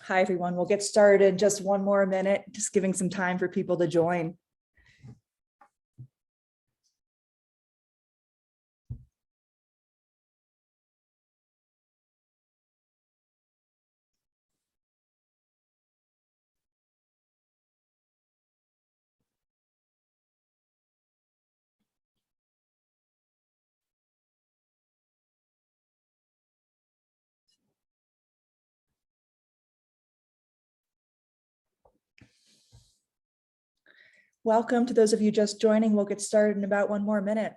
Hi, everyone. We'll get started in just one more minute, just giving some time for people to join. Welcome to those of you just joining. We'll get started in about one more minute.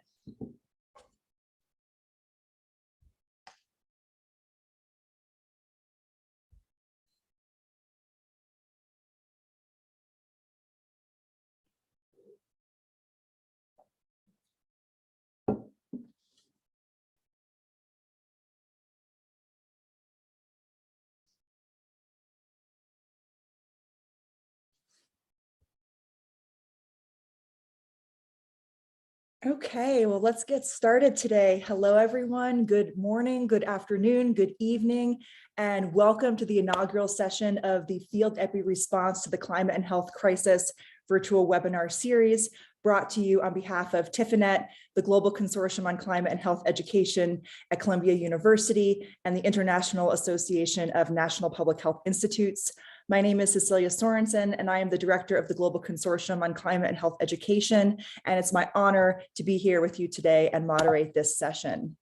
Okay, well, let's get started today. Hello, everyone. Good morning, good afternoon, good evening, and welcome to the inaugural session of the Field Epi Response to the Climate and Health Crisis virtual webinar series brought to you on behalf of TEPHINET, the Global Consortium on Climate and Health Education at Columbia University, and the International Association of National Public Health Institutes. My name is Cecilia Sorensen, and I am the director of the Global Consortium on Climate and Health Education, and it's my honor to be here with you today and moderate this session.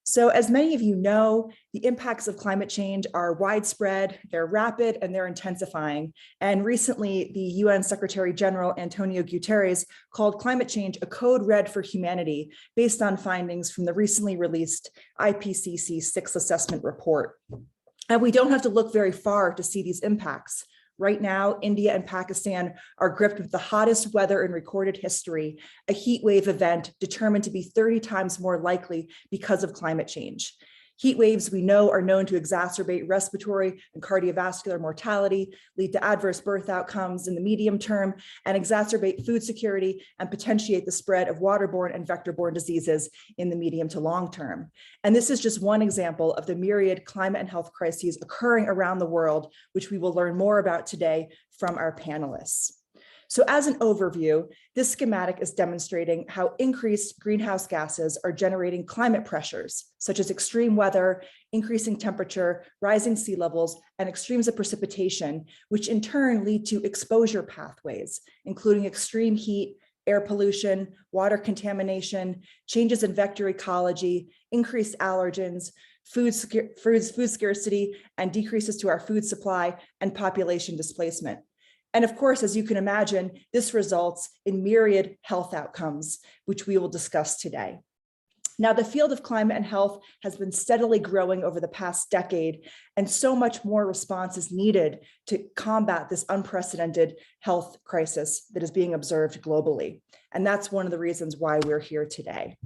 So as many of you know, the impacts of climate change are widespread, they're rapid, and they're intensifying. And recently, the UN Secretary General Antonio Guterres called climate change a code red for humanity based on findings from the recently released IPCC 6th Assessment Report. And we don't have to look very far to see these impacts. Right now, India and Pakistan are gripped with the hottest weather in recorded history, a heat wave event determined to be 30 times more likely because of climate change. Heat waves, we know, are known to exacerbate respiratory and cardiovascular mortality, lead to adverse birth outcomes in the medium term, and exacerbate food security and potentiate the spread of waterborne and vector-borne diseases in the medium to long term. And this is just one example of the myriad climate and health crises occurring around the world, which we will learn more about today from our panelists. So as an overview, this schematic is demonstrating how increased greenhouse gases are generating climate pressures, such as extreme weather, increasing temperature, rising sea levels, and extremes of precipitation, which in turn lead to exposure pathways, including extreme heat, air pollution, water contamination, changes in vector ecology, increased allergens, food scarcity, and decreases to our food supply and population displacement. And of course, as you can imagine, this results in myriad health outcomes, which we will discuss today. Now, the field of climate and health has been steadily growing over the past decade, and so much more response is needed to combat this unprecedented health crisis that is being observed globally. And that's one of the reasons why we're here today.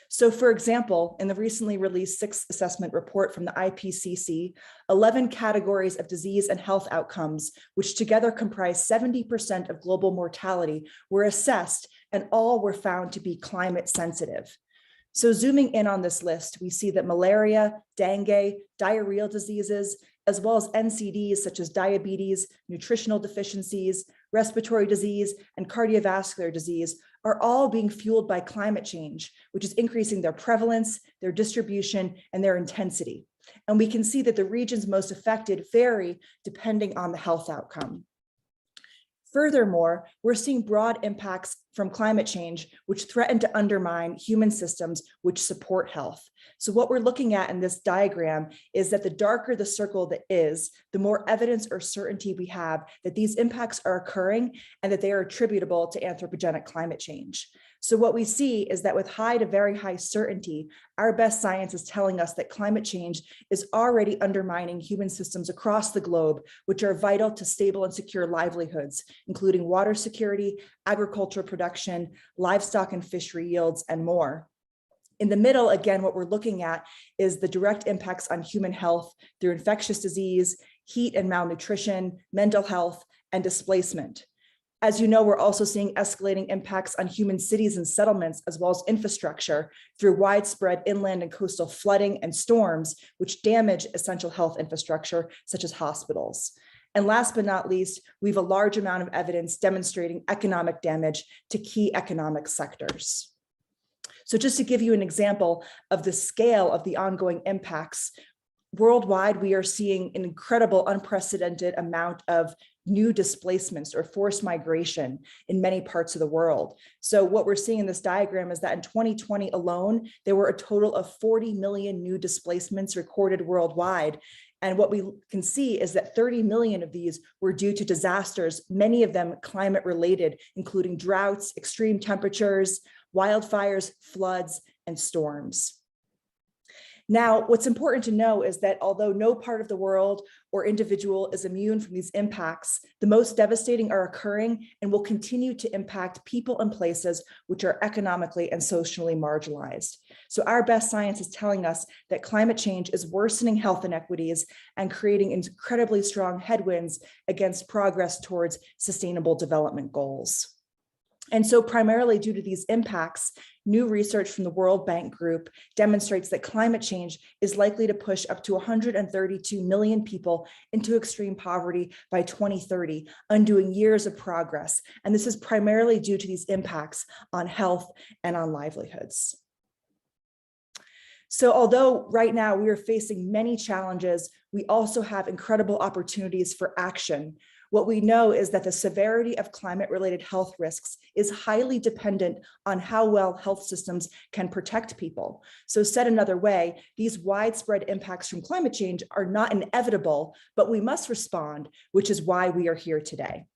So for example, in the recently released 6th assessment report from the IPCC, 11 categories of disease and health outcomes, which together comprise 70% of global mortality, were assessed, and all were found to be climate sensitive. So zooming in on this list, we see that malaria, dengue, diarrheal diseases, as well as NCDs such as diabetes, nutritional deficiencies, respiratory disease, and cardiovascular disease are all being fueled by climate change, which is increasing their prevalence, their distribution, and their intensity. And we can see that the regions most affected vary depending on the health outcome. Furthermore, we're seeing broad impacts from climate change, which threaten to undermine human systems which support health. So what we're looking at in this diagram is that the darker the circle that is, the more evidence or certainty we have that these impacts are occurring and that they are attributable to anthropogenic climate change. So what we see is that with high to very high certainty, our best science is telling us that climate change is already undermining human systems across the globe, which are vital to stable and secure livelihoods, including water security, agricultural production, livestock and fishery yields, and more. In the middle, again, what we're looking at is the direct impacts on human health through infectious disease, heat and malnutrition, mental health, and displacement. As you know, we're also seeing escalating impacts on human cities and settlements, as well as infrastructure through widespread inland and coastal flooding and storms, which damage essential health infrastructure, such as hospitals. And last but not least, we have a large amount of evidence demonstrating economic damage to key economic sectors. So just to give you an example of the scale of the ongoing impacts, worldwide, we are seeing an incredible, unprecedented amount of new displacements or forced migration in many parts of the world. So what we're seeing in this diagram is that in 2020 alone, there were a total of 40 million new displacements recorded worldwide. And what we can see is that 30 million of these were due to disasters, many of them climate related, including droughts, extreme temperatures, wildfires, floods, and storms. Now, what's important to know is that although no part of the world or individual is immune from these impacts, the most devastating are occurring and will continue to impact people and places which are economically and socially marginalized. So our best science is telling us that climate change is worsening health inequities and creating incredibly strong headwinds against progress towards sustainable development goals. And so primarily due to these impacts, new research from the World Bank Group demonstrates that climate change is likely to push up to 132 million people into extreme poverty by 2030, undoing years of progress. And this is primarily due to these impacts on health and on livelihoods. So although right now we are facing many challenges, we also have incredible opportunities for action. What we know is that the severity of climate-related health risks is highly dependent on how well health systems can protect people. So said another way, these widespread impacts from climate change are not inevitable, but we must respond, which is why we are here today.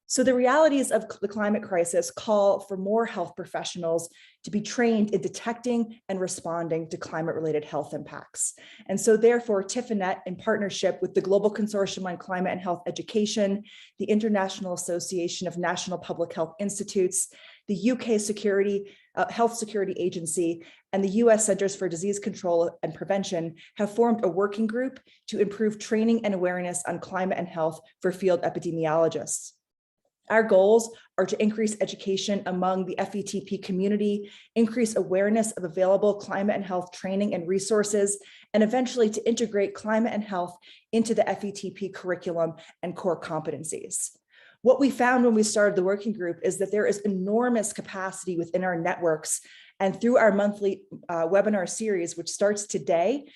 So the realities of the climate crisis call for more health professionals to be trained in detecting and responding to climate-related health impacts. And so therefore, TEPHINET, in partnership with the Global Consortium on Climate and Health Education, the International Association of National Public Health Institutes, the UK Health Security Agency, and the US Centers for Disease Control and Prevention have formed a working group to improve training and awareness on climate and health for field epidemiologists. Our goals are to increase education among the FETP community, increase awareness of available climate and health training and resources, and eventually to integrate climate and health into the FETP curriculum and core competencies. What we found when we started the working group is that there is enormous capacity within our networks, and through our monthly webinar series, which starts today,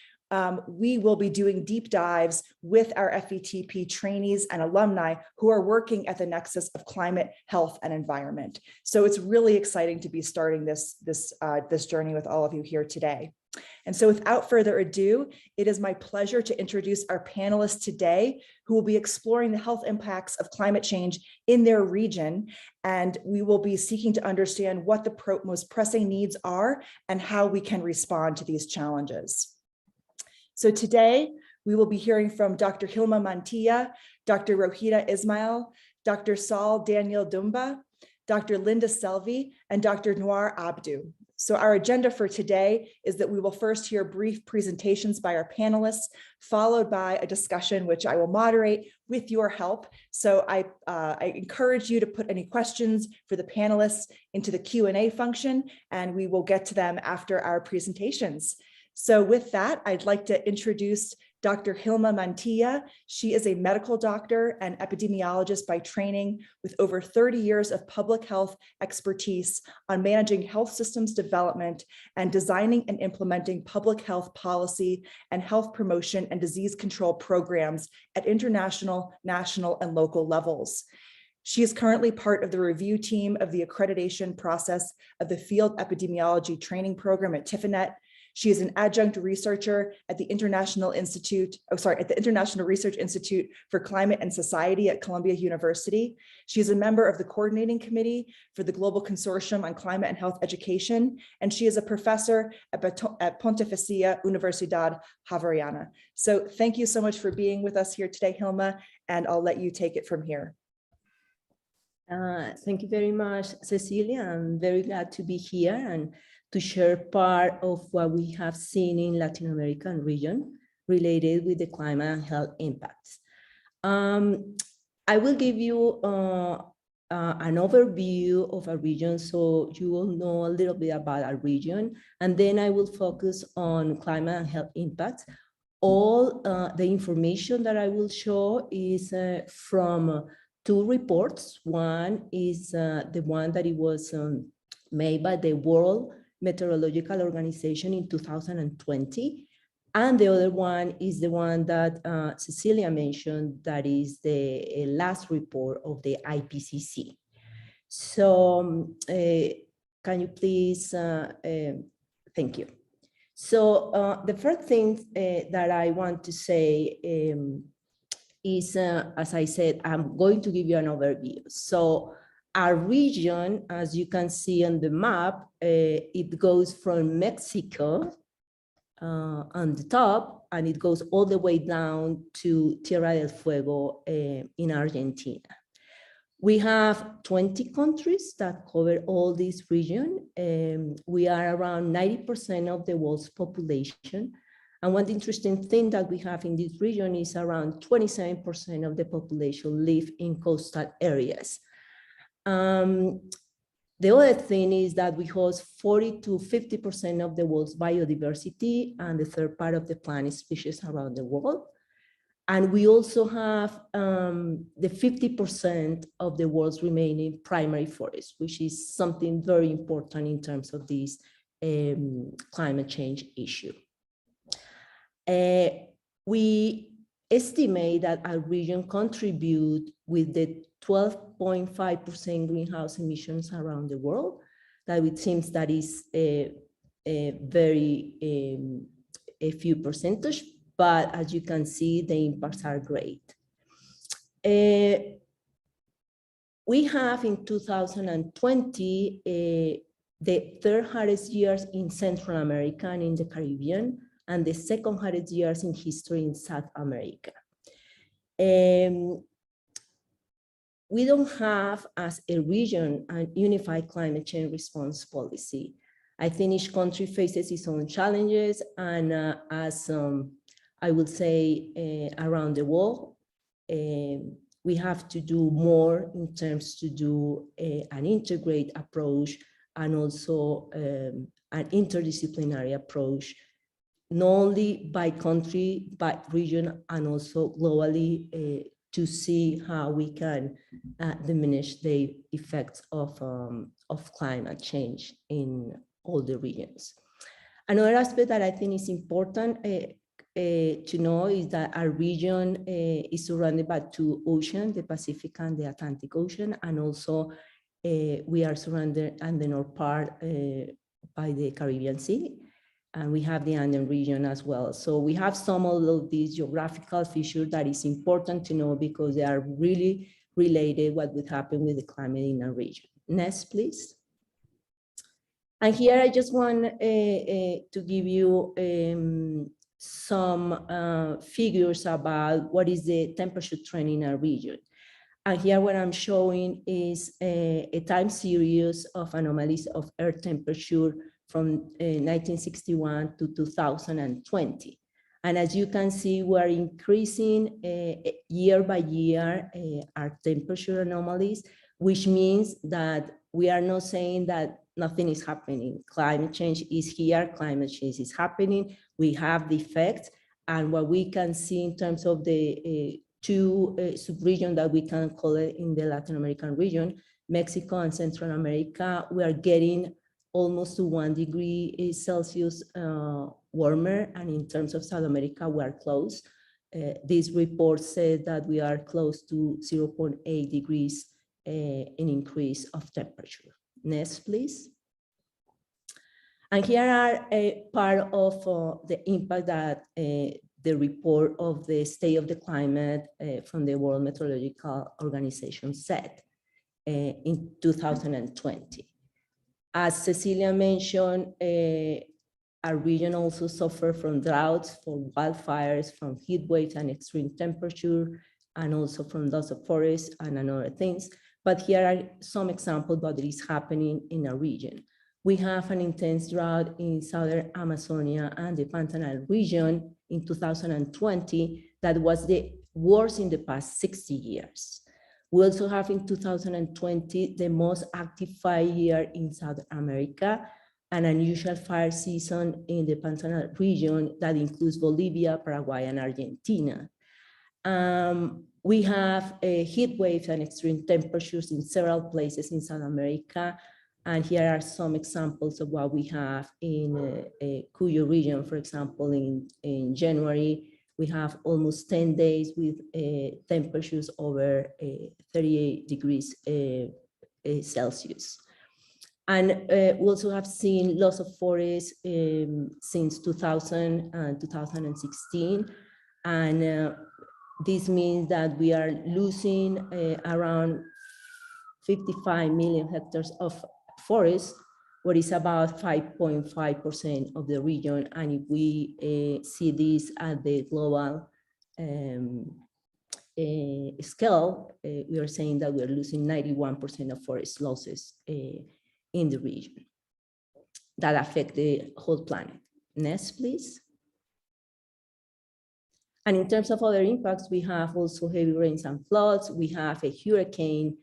we will be doing deep dives with our FETP trainees and alumni who are working at the nexus of climate, health, and environment. So it's really exciting to be starting this journey with all of you here today. And so without further ado, it is my pleasure to introduce our panelists today who will be exploring the health impacts of climate change in their region. And we will be seeking to understand what the most pressing needs are and how we can respond to these challenges. So today, we will be hearing from Dr. Hilma Mantilla, Dr. Rohita Ismail, Dr. Saul Daniel Dumba, Dr. Linda Selvi, and Dr. Noor Abdu. So our agenda for today is that we will first hear brief presentations by our panelists, followed by a discussion which I will moderate with your help. So I encourage you to put any questions for the panelists into the Q&A function, and we will get to them after our presentations. So with that, I'd like to introduce Dr. Hilma Mantilla. She is a medical doctor and epidemiologist by training with over 30 years of public health expertise on managing health systems development and designing and implementing public health policy and health promotion and disease control programs at international, national, and local levels. She is currently part of the review team of the accreditation process of the Field Epidemiology Training Program at TEPHINET. She is an adjunct researcher at the International Research Institute for Climate and Society at Columbia University. She is a member of the coordinating committee for the Global Consortium on Climate and Health Education, and she is a professor at Pontificia Universidad Javeriana. So thank you so much for being with us here today, Hilma, and I'll let you take it from here. Thank you very much, Cecilia. I'm very glad to be here and to share part of what we have seen in Latin American region related with the climate and health impacts. I will give you an overview of a region, so you will know a little bit about our region, and then I will focus on climate and health impacts. All the information that I will show is from two reports. One is the one that it was made by the World Meteorological Organization in 2020. And the other one is the one that Cecilia mentioned, that is the last report of the IPCC. So can you please, thank you. So the first thing that I want to say is, as I said, I'm going to give you an overview. So our region, as you can see on the map, it goes from Mexico on the top, and it goes all the way down to Tierra del Fuego in Argentina. We have 20 countries that cover all this region. We are around 90% of the world's population. And one interesting thing that we have in this region is around 27% of the population live in coastal areas. The other thing is that we host 40 to 50% of the world's biodiversity and the third part of the plant species around the world. And we also have the 50% of the world's remaining primary forest, which is something very important in terms of this climate change issue. We estimate that our region contribute with the 12.5% greenhouse emissions around the world. That it seems that is a few percentage, but as you can see, the impacts are great. We have in 2020, the third hardest years in Central America and in the Caribbean, and the second hardest years in history in South America. We don't have, as a region, a unified climate change response policy. I think each country faces its own challenges, and as I would say around the world, we have to do more in terms to do an integrated approach and also an interdisciplinary approach, not only by country, but region, and also globally to see how we can diminish the effects of climate change in all the regions. Another aspect that I think is important to know is that our region is surrounded by two oceans, the Pacific and the Atlantic Ocean, and also we are surrounded on the north part by the Caribbean Sea, and we have the Andean region as well. So we have some of these geographical features that is important to know because they are really related what would happen with the climate in our region. Next, please. And here I just want to give you some figures about what is the temperature trend in our region. And here what I'm showing is a time series of anomalies of earth temperature from 1961 to 2020. And as you can see, we're increasing year by year our temperature anomalies, which means that we are not saying that nothing is happening. Climate change is here, climate change is happening, we have the effects, and what we can see in terms of the two sub-regions that we can call it in the Latin American region, Mexico and Central America, we are getting almost to 1 degree Celsius warmer, and in terms of South America, we are close. This report said that we are close to 0.8 degrees in increase of temperature. Next, please. And here are a part of the impact that the report of the state of the climate from the World Meteorological Organization said in 2020. As Cecilia mentioned, our region also suffered from droughts, from wildfires, from heat waves and extreme temperature, and also from loss of forests and other things. But here are some examples of what is happening in our region. We have an intense drought in southern Amazonia and the Pantanal region in 2020 that was the worst in the past 60 years. We also have in 2020 the most active fire year in South America, an unusual fire season in the Pantanal region that includes Bolivia, Paraguay, and Argentina. We have heat waves and extreme temperatures in several places in South America. And here are some examples of what we have in Cuyo region. For example, in January, we have almost 10 days with temperatures over 38 degrees Celsius. And we also have seen loss of forests since 2000 and 2016. And this means that we are losing around 55 million hectares of forest, what is about 5.5% of the region. And if we see this at the global scale, we are saying that we are losing 91% of forest losses in the region that affect the whole planet. Next, please. And in terms of other impacts, we have also heavy rains and floods. We have a hurricane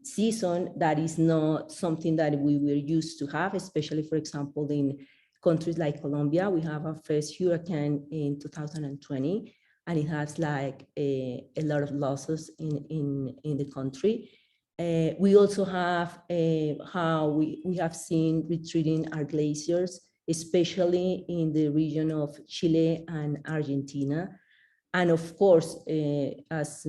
season that is not something that we were used to have, especially, for example, in countries like Colombia. We have our first hurricane in 2020, and it has like a lot of losses in the country. We also have how we have seen retreating our glaciers, especially in the region of Chile and Argentina. And of course, as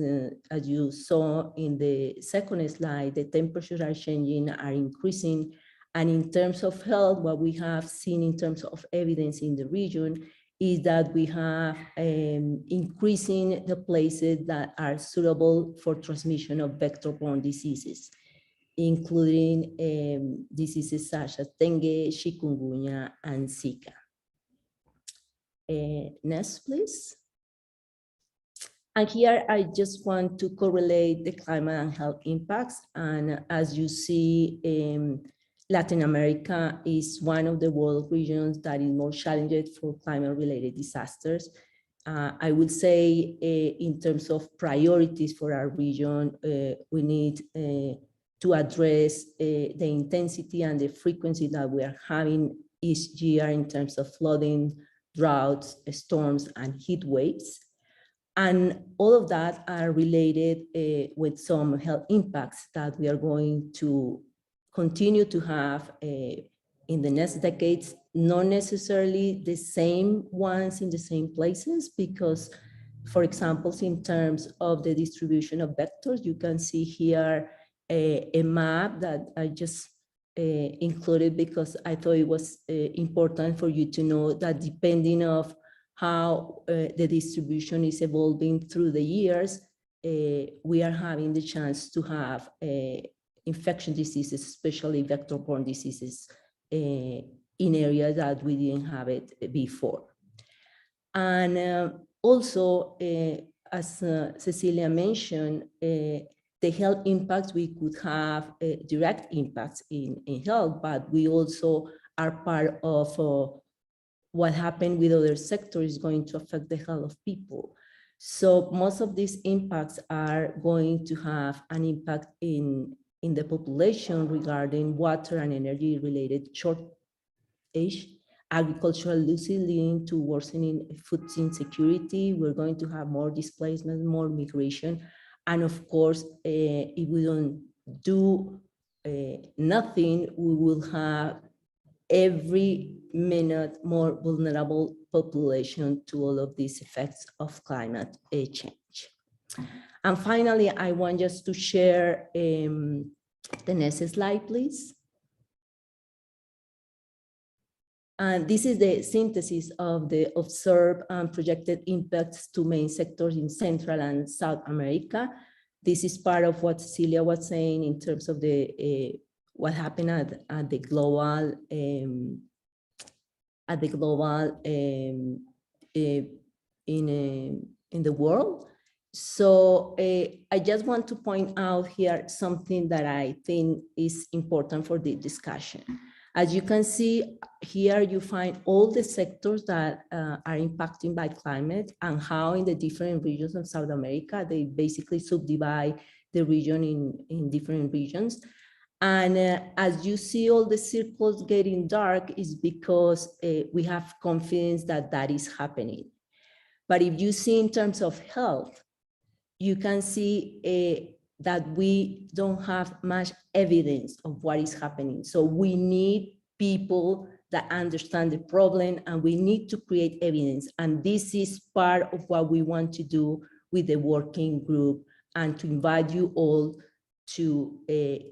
you saw in the second slide, the temperatures are changing, are increasing. And in terms of health, what we have seen in terms of evidence in the region is that we have increasing the places that are suitable for transmission of vector-borne diseases, including diseases such as dengue, chikungunya, and Zika. Next, please. And here I just want to correlate the climate and health impacts. And as you see, Latin America is one of the world regions that is more challenged for climate-related disasters. I would say in terms of priorities for our region, we need to address the intensity and the frequency that we are having each year in terms of flooding, droughts, storms, and heat waves. And all of that are related with some health impacts that we are going to continue to have in the next decades, not necessarily the same ones in the same places, because, for example, in terms of the distribution of vectors, you can see here a map that I just included because I thought it was important for you to know that depending on how the distribution is evolving through the years, we are having the chance to have infection diseases, especially vector-borne diseases, in areas that we didn't have it before. And also, as Cecilia mentioned, the health impacts, we could have direct impacts in health, but we also are part of what happened with other sectors is going to affect the health of people. So most of these impacts are going to have an impact in the population regarding water and energy related shortage, agricultural losses leading to worsening food insecurity. We're going to have more displacement, more migration. And of course, if we don't do nothing, we will have every minute more vulnerable population to all of these effects of climate change. And finally, I want just to share the next slide, please. And this is the synthesis of the observed and projected impacts to main sectors in Central and South America. This is part of what Cecilia was saying in terms of the what happened at the global in the world. So I just want to point out here something that I think is important for the discussion. As you can see here, you find all the sectors that are impacted by climate and how in the different regions of South America, they basically subdivide the region in different regions. And as you see all the circles getting dark is because we have confidence that that is happening. But if you see in terms of health, you can see that we don't have much evidence of what is happening. So we need people that understand the problem, and we need to create evidence. And this is part of what we want to do with the working group, and to invite you all to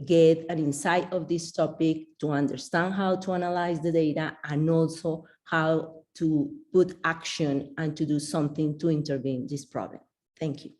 get an insight of this topic, to understand how to analyze the data, and also how to put action and to do something to intervene this problem. Thank you.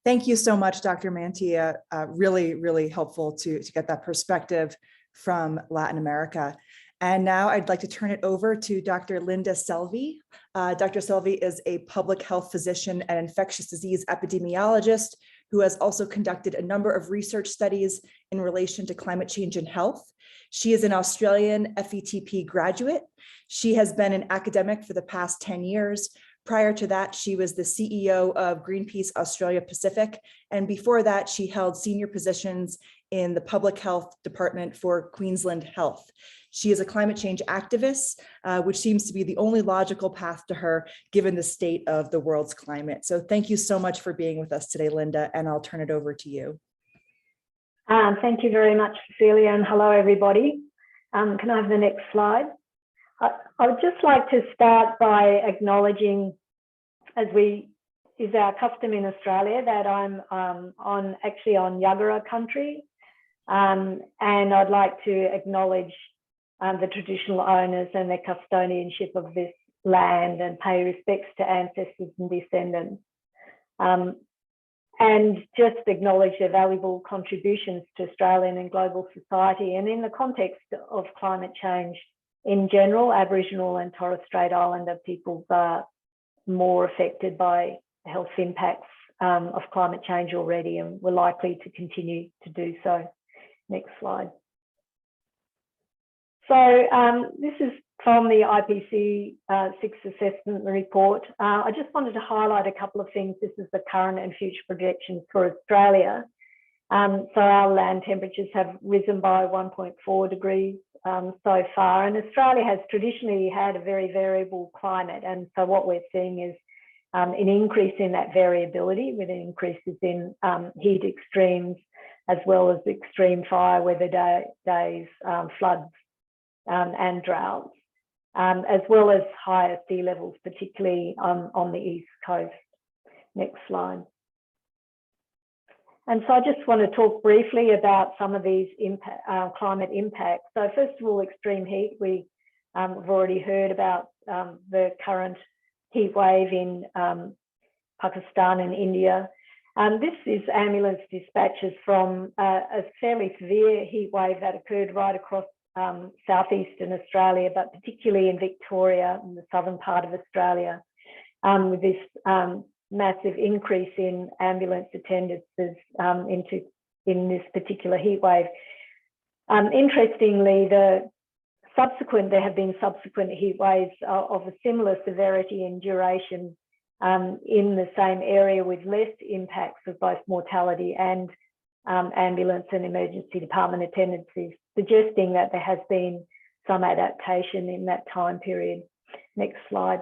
Thank you so much, Dr. Mantilla. Really, really helpful to get that perspective from Latin America. And now I'd like to turn it over to Dr. Linda Selvi. Dr. Selvi is a public health physician and infectious disease epidemiologist who has also conducted a number of research studies in relation to climate change and health. She is an Australian FETP graduate. She has been an academic for the past 10 years. Prior to that, she was the CEO of Greenpeace Australia Pacific. And before that, she held senior positions in the public health department for Queensland Health. She is a climate change activist, which seems to be the only logical path to her, given the state of the world's climate. So thank you so much for being with us today, Linda, and I'll turn it over to you. Thank you very much, Cecilia, and hello, everybody. Can I have the next slide? I would just like to start by acknowledging, as is our custom in Australia, that I'm actually on Yagara country, and I'd like to acknowledge the traditional owners and their custodianship of this land and pay respects to ancestors and descendants. And just acknowledge their valuable contributions to Australian and global society. And in the context of climate change in general, Aboriginal and Torres Strait Islander peoples are more affected by health impacts of climate change already, and we're likely to continue to do so. Next slide. So this is from the IPC 6th Assessment Report. I just wanted to highlight a couple of things. This is the current and future projections for Australia. So our land temperatures have risen by 1.4 degrees so far, and Australia has traditionally had a very variable climate, and so what we're seeing is an increase in that variability, with increases in heat extremes, as well as extreme fire weather days, floods and droughts, as well as higher sea levels, particularly on the east coast. Next slide. And so I just want to talk briefly about some of these climate impacts. So first of all, extreme heat. We have already heard about the current heat wave in Pakistan and India. This is ambulance dispatches from a fairly severe heat wave that occurred right across southeastern Australia, but particularly in Victoria, in the southern part of Australia, with this massive increase in ambulance attendances in this particular heat wave. Interestingly, there have been subsequent heat waves of a similar severity and duration in the same area, with less impacts of both mortality and ambulance and emergency department attendances, suggesting that there has been some adaptation in that time period. Next slide.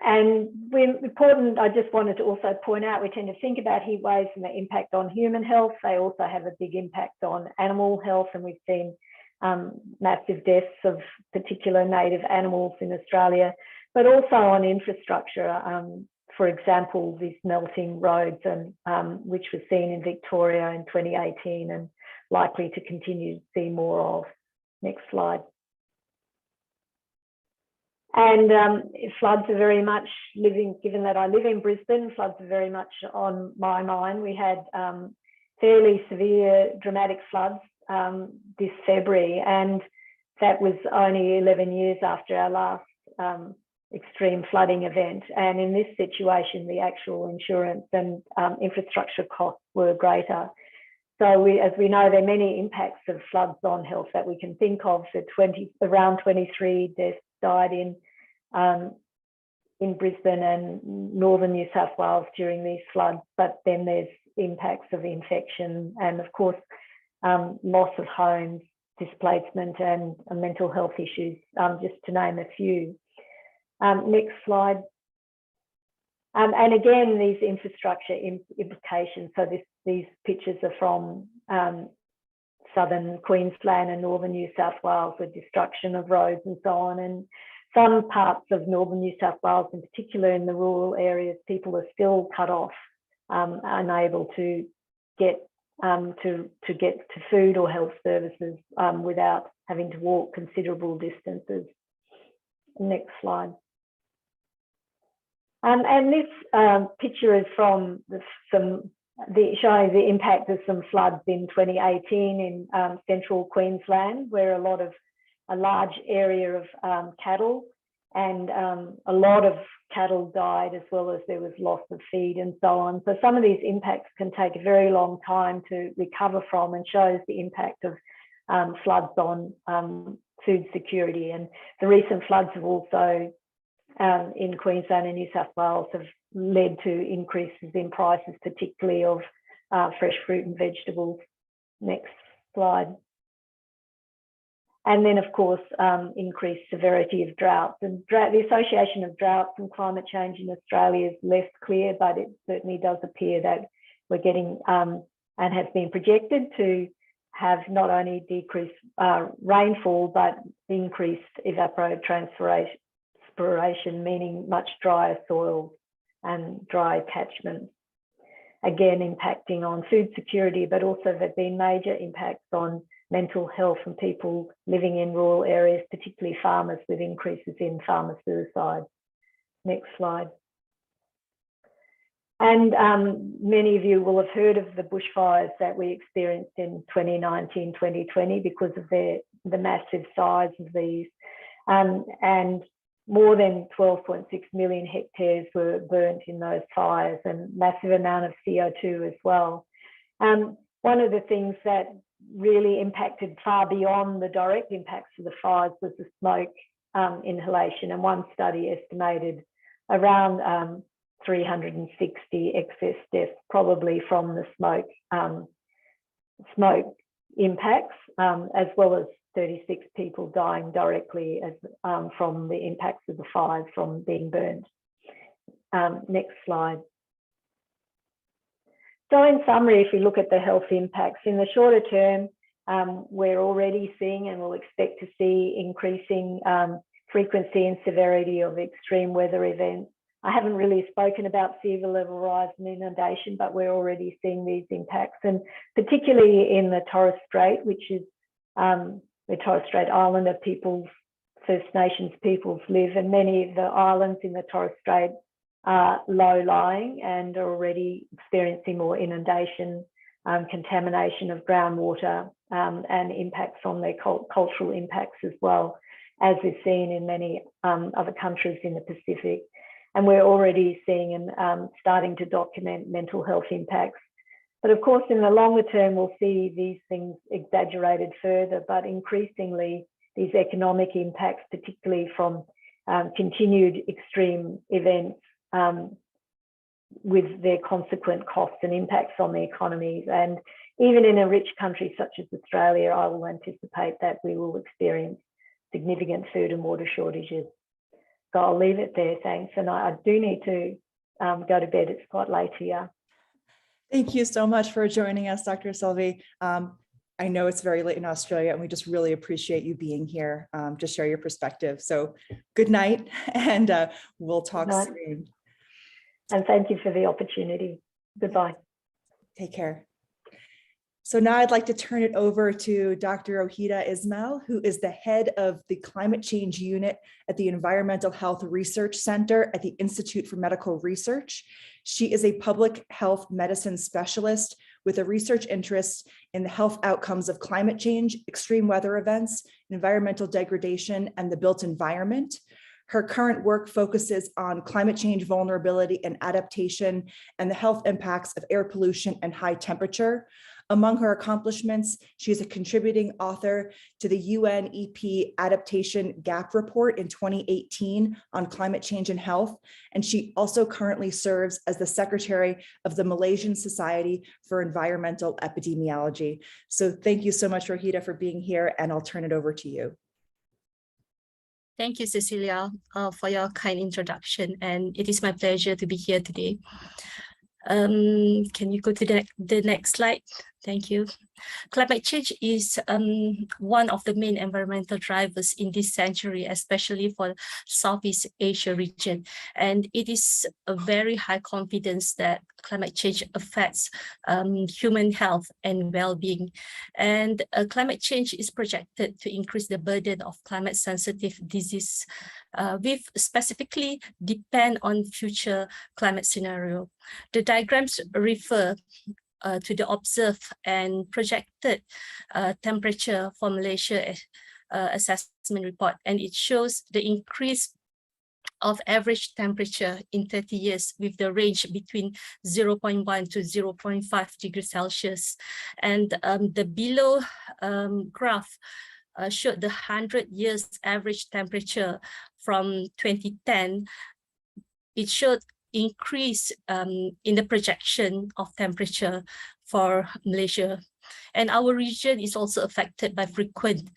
And important, I just wanted to also point out, we tend to think about heat waves and the impact on human health. They also have a big impact on animal health, and we've seen massive deaths of particular native animals in Australia, but also on infrastructure. For example, these melting roads, and which was seen in Victoria in 2018 and likely to continue to see more of. Next slide. And floods are very much given that I live in Brisbane, floods are very much on my mind. We had fairly severe dramatic floods this February, and that was only 11 years after our last extreme flooding event. And in this situation, the actual insurance and infrastructure costs were greater. So as we know, there are many impacts of floods on health that we can think of. So around 23 deaths died in Brisbane and northern New South Wales during these floods, but then there's impacts of infection and of course loss of homes, displacement and mental health issues, just to name a few. Next slide. And again, these infrastructure implications. So these pictures are from southern Queensland and northern New South Wales with destruction of roads and so on. And some parts of northern New South Wales, in particular in the rural areas, people are still cut off, unable to get to food or health services without having to walk considerable distances. Next slide. And this picture is from showing the impact of some floods in 2018 in central Queensland, where a large area of cattle and a lot of cattle died, as well as there was loss of feed and so on. So some of these impacts can take a very long time to recover from, and shows the impact of floods on food security. And the recent floods have also in Queensland and New South Wales have led to increases in prices, particularly of fresh fruit and vegetables. Next slide. And then, of course, increased severity of droughts. And the association of droughts and climate change in Australia is less clear, but it certainly does appear that we're getting and has been projected to have not only decreased rainfall, but increased evapotranspiration, meaning much drier soils and dry catchments. Again, impacting on food security, but also there have been major impacts on mental health and people living in rural areas, particularly farmers, with increases in farmer suicide. Next slide. And many of you will have heard of the bushfires that we experienced in 2019, 2020 because of the massive size of these. And more than 12.6 million hectares were burnt in those fires, and massive amount of CO2 as well. One of the things that really impacted far beyond the direct impacts of the fires was the smoke inhalation, and one study estimated around 360 excess deaths, probably from the smoke impacts, as well as 36 people dying directly as from the impacts of the fires from being burned. Next slide. So in summary, if we look at the health impacts, in the shorter term, we're already seeing and will expect to see increasing frequency and severity of extreme weather events. I haven't really spoken about sea level rise and inundation, but we're already seeing these impacts, and particularly in the Torres Strait, which is the Torres Strait Islander peoples, First Nations peoples live, and many of the islands in the Torres Strait are low-lying and are already experiencing more inundation, contamination of groundwater, and impacts on their cultural impacts as well, as is seen in many other countries in the Pacific. And we're already seeing and starting to document mental health impacts. But of course, in the longer term, we'll see these things exaggerated further, but increasingly these economic impacts, particularly from continued extreme events with their consequent costs and impacts on the economies. And even in a rich country such as Australia, I will anticipate that we will experience significant food and water shortages. So I'll leave it there, thanks. And I do need to go to bed, it's quite late here. Thank you so much for joining us, Dr. Sylvie. I know it's very late in Australia, and we just really appreciate you being here to share your perspective. So good night, and we'll talk soon. And thank you for the opportunity. Goodbye. Take care. So now I'd like to turn it over to Dr. Ohida Ismail, who is the head of the Climate Change Unit at the Environmental Health Research Center at the Institute for Medical Research. She is a public health medicine specialist with a research interest in the health outcomes of climate change, extreme weather events, environmental degradation, and the built environment. Her current work focuses on climate change vulnerability and adaptation and the health impacts of air pollution and high temperature. Among her accomplishments, she is a contributing author to the UNEP Adaptation Gap Report in 2018 on climate change and health. And she also currently serves as the secretary of the Malaysian Society for Environmental Epidemiology. So thank you so much, Rohita, for being here, and I'll turn it over to you. Thank you, Cecilia, for your kind introduction, and it is my pleasure to be here today. Can you go to the next slide? Thank you. Climate change is one of the main environmental drivers in this century, especially for Southeast Asia region. And it is a very high confidence that climate change affects human health and well-being. And climate change is projected to increase the burden of climate-sensitive disease, with specifically depend on future climate scenario. The diagrams refer to the observed and projected temperature for Malaysia assessment report, and it shows the increase of average temperature in 30 years with the range between 0.1 to 0.5 degrees Celsius. And the below graph showed the 100 years average temperature from 2010. It showed increase in the projection of temperature for Malaysia. And our region is also affected by frequent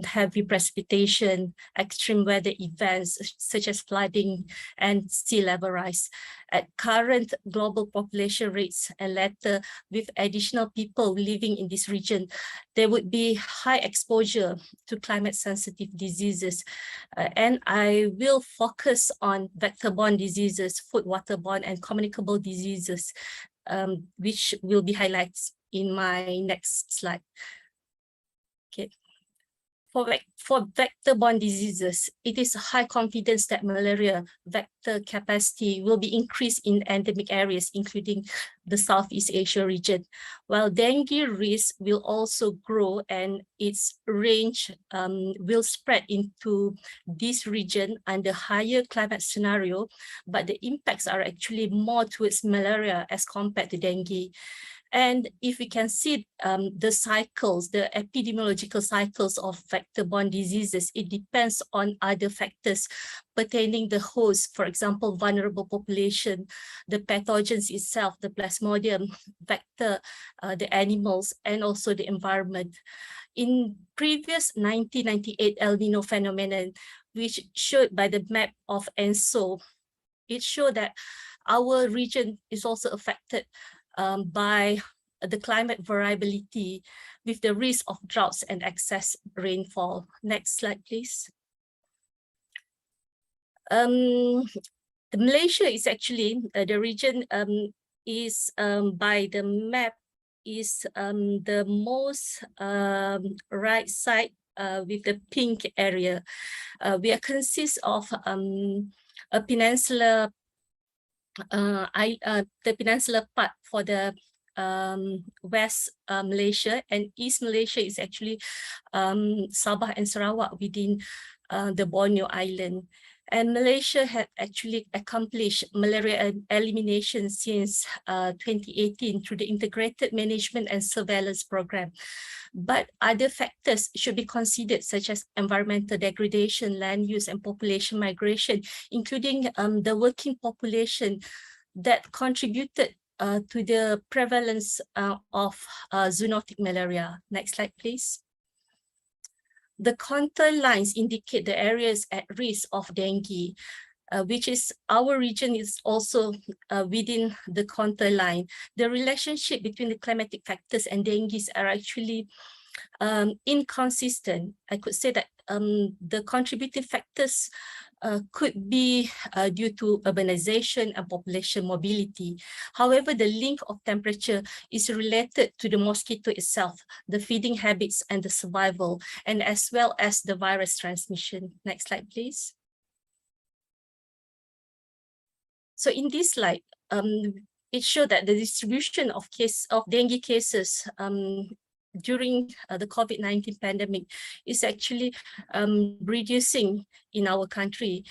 heavy precipitation, extreme weather events such as flooding and sea level rise. At current global population rates and later with additional people living in this region, there would be high exposure to climate sensitive diseases. And I will focus on vector-borne diseases, food, waterborne, and communicable diseases, which will be highlighted in my next slide. Okay. For vector-borne diseases, it is a high confidence that malaria vector capacity will be increased in endemic areas, including the Southeast Asia region, while dengue risk will also grow and its range will spread into this region under higher climate scenario, but the impacts are actually more towards malaria as compared to dengue. And if we can see the cycles, the epidemiological cycles of vector-borne diseases, it depends on other factors pertaining the host, for example, vulnerable population, the pathogens itself, the plasmodium, vector, the animals, and also the environment. In previous 1998 El Nino phenomenon, which showed by the map of ENSO, it showed that our region is also affected by the climate variability with the risk of droughts and excess rainfall. Next slide, please. Malaysia is actually, the region is by the map is the most right side with the pink area. We are consist of a peninsula, the peninsula part for the West Malaysia, and East Malaysia is actually Sabah and Sarawak within the Borneo Island. And Malaysia had actually accomplished malaria elimination since 2018 through the Integrated Management and Surveillance Program. But other factors should be considered, such as environmental degradation, land use, and population migration, including the working population that contributed to the prevalence of zoonotic malaria. Next slide, please. The contour lines indicate the areas at risk of dengue, which is our region is also within the contour line. The relationship between the climatic factors and dengue are actually inconsistent. I could say that the contributing factors could be due to urbanization and population mobility. However, the link of temperature is related to the mosquito itself, the feeding habits and the survival, and as well as the virus transmission. Next slide, please. So in this slide, it showed that the distribution of dengue cases during the COVID-19 pandemic is actually reducing in our country.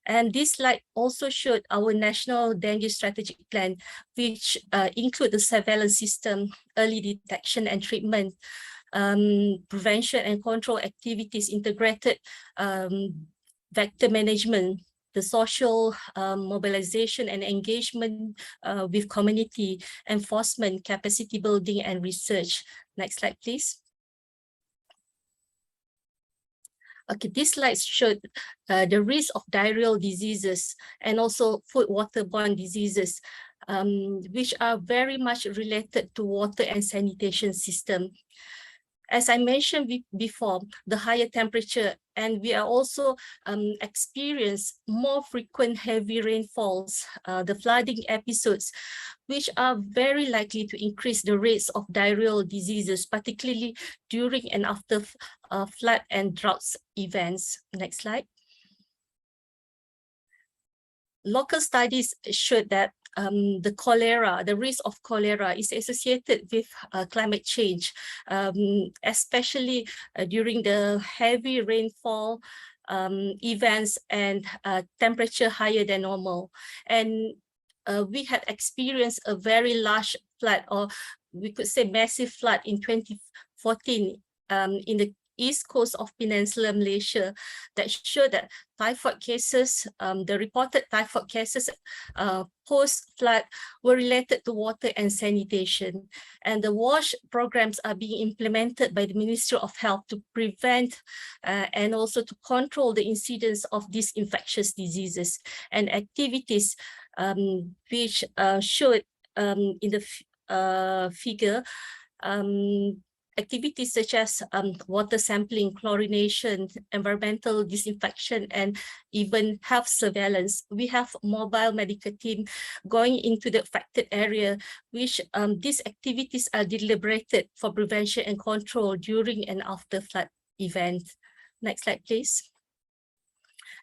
And this slide also showed our national dengue strategic plan, which include the surveillance system, early detection and treatment, prevention and control activities, integrated vector management, the social mobilization and engagement with community, enforcement, capacity building, and research. Next slide, please. Okay, this slide showed the risk of diarrheal diseases and also food waterborne diseases, which are very much related to water and sanitation system. As I mentioned before, the higher temperature, and we are also experience more frequent heavy rainfalls, the flooding episodes, which are very likely to increase the rates of diarrheal diseases, particularly during and after flood and droughts events. Next slide. Local studies showed that the risk of cholera is associated with climate change, especially during the heavy rainfall events and temperature higher than normal. And we had experienced a very large flood, or we could say massive flood in 2014 in the east coast of Peninsular Malaysia, that showed that typhoid cases, the reported typhoid cases post-flood were related to water and sanitation. And the WASH programs are being implemented by the Ministry of Health to prevent and also to control the incidence of these infectious diseases. And activities which showed in the figure, activities such as water sampling, chlorination, environmental disinfection, and even health surveillance. We have mobile medical team going into the affected area, which these activities are deliberated for prevention and control during and after flood event. Next slide, please.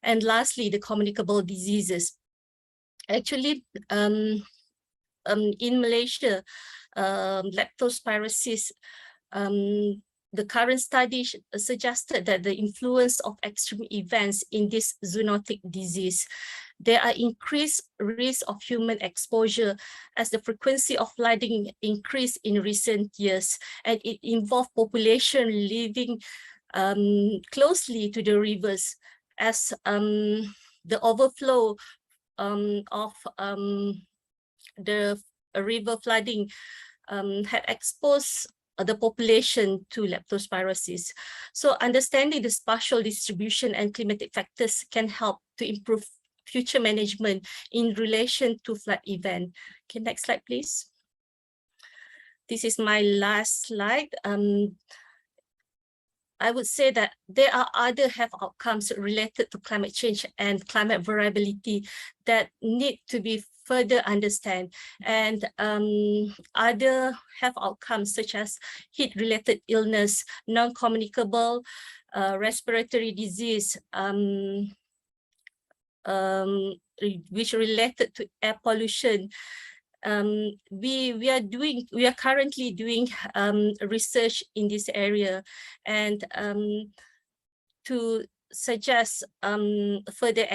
And lastly, the communicable diseases. Actually, in Malaysia, leptospirosis, the current study suggested that the influence of extreme events in this zoonotic disease, there are increased risks of human exposure as the frequency of flooding increased in recent years, and it involved population living closely to the rivers, as the overflow of the river flooding had exposed the population to leptospirosis. So understanding the spatial distribution and climatic factors can help to improve future management in relation to flood event. Okay, next slide, please. This is my last slide. I would say that there are other health outcomes related to climate change and climate variability that need to be further understand, and other health outcomes such as heat-related illness, non-communicable respiratory disease, which related to air pollution. We are currently doing research in this area, and to suggest further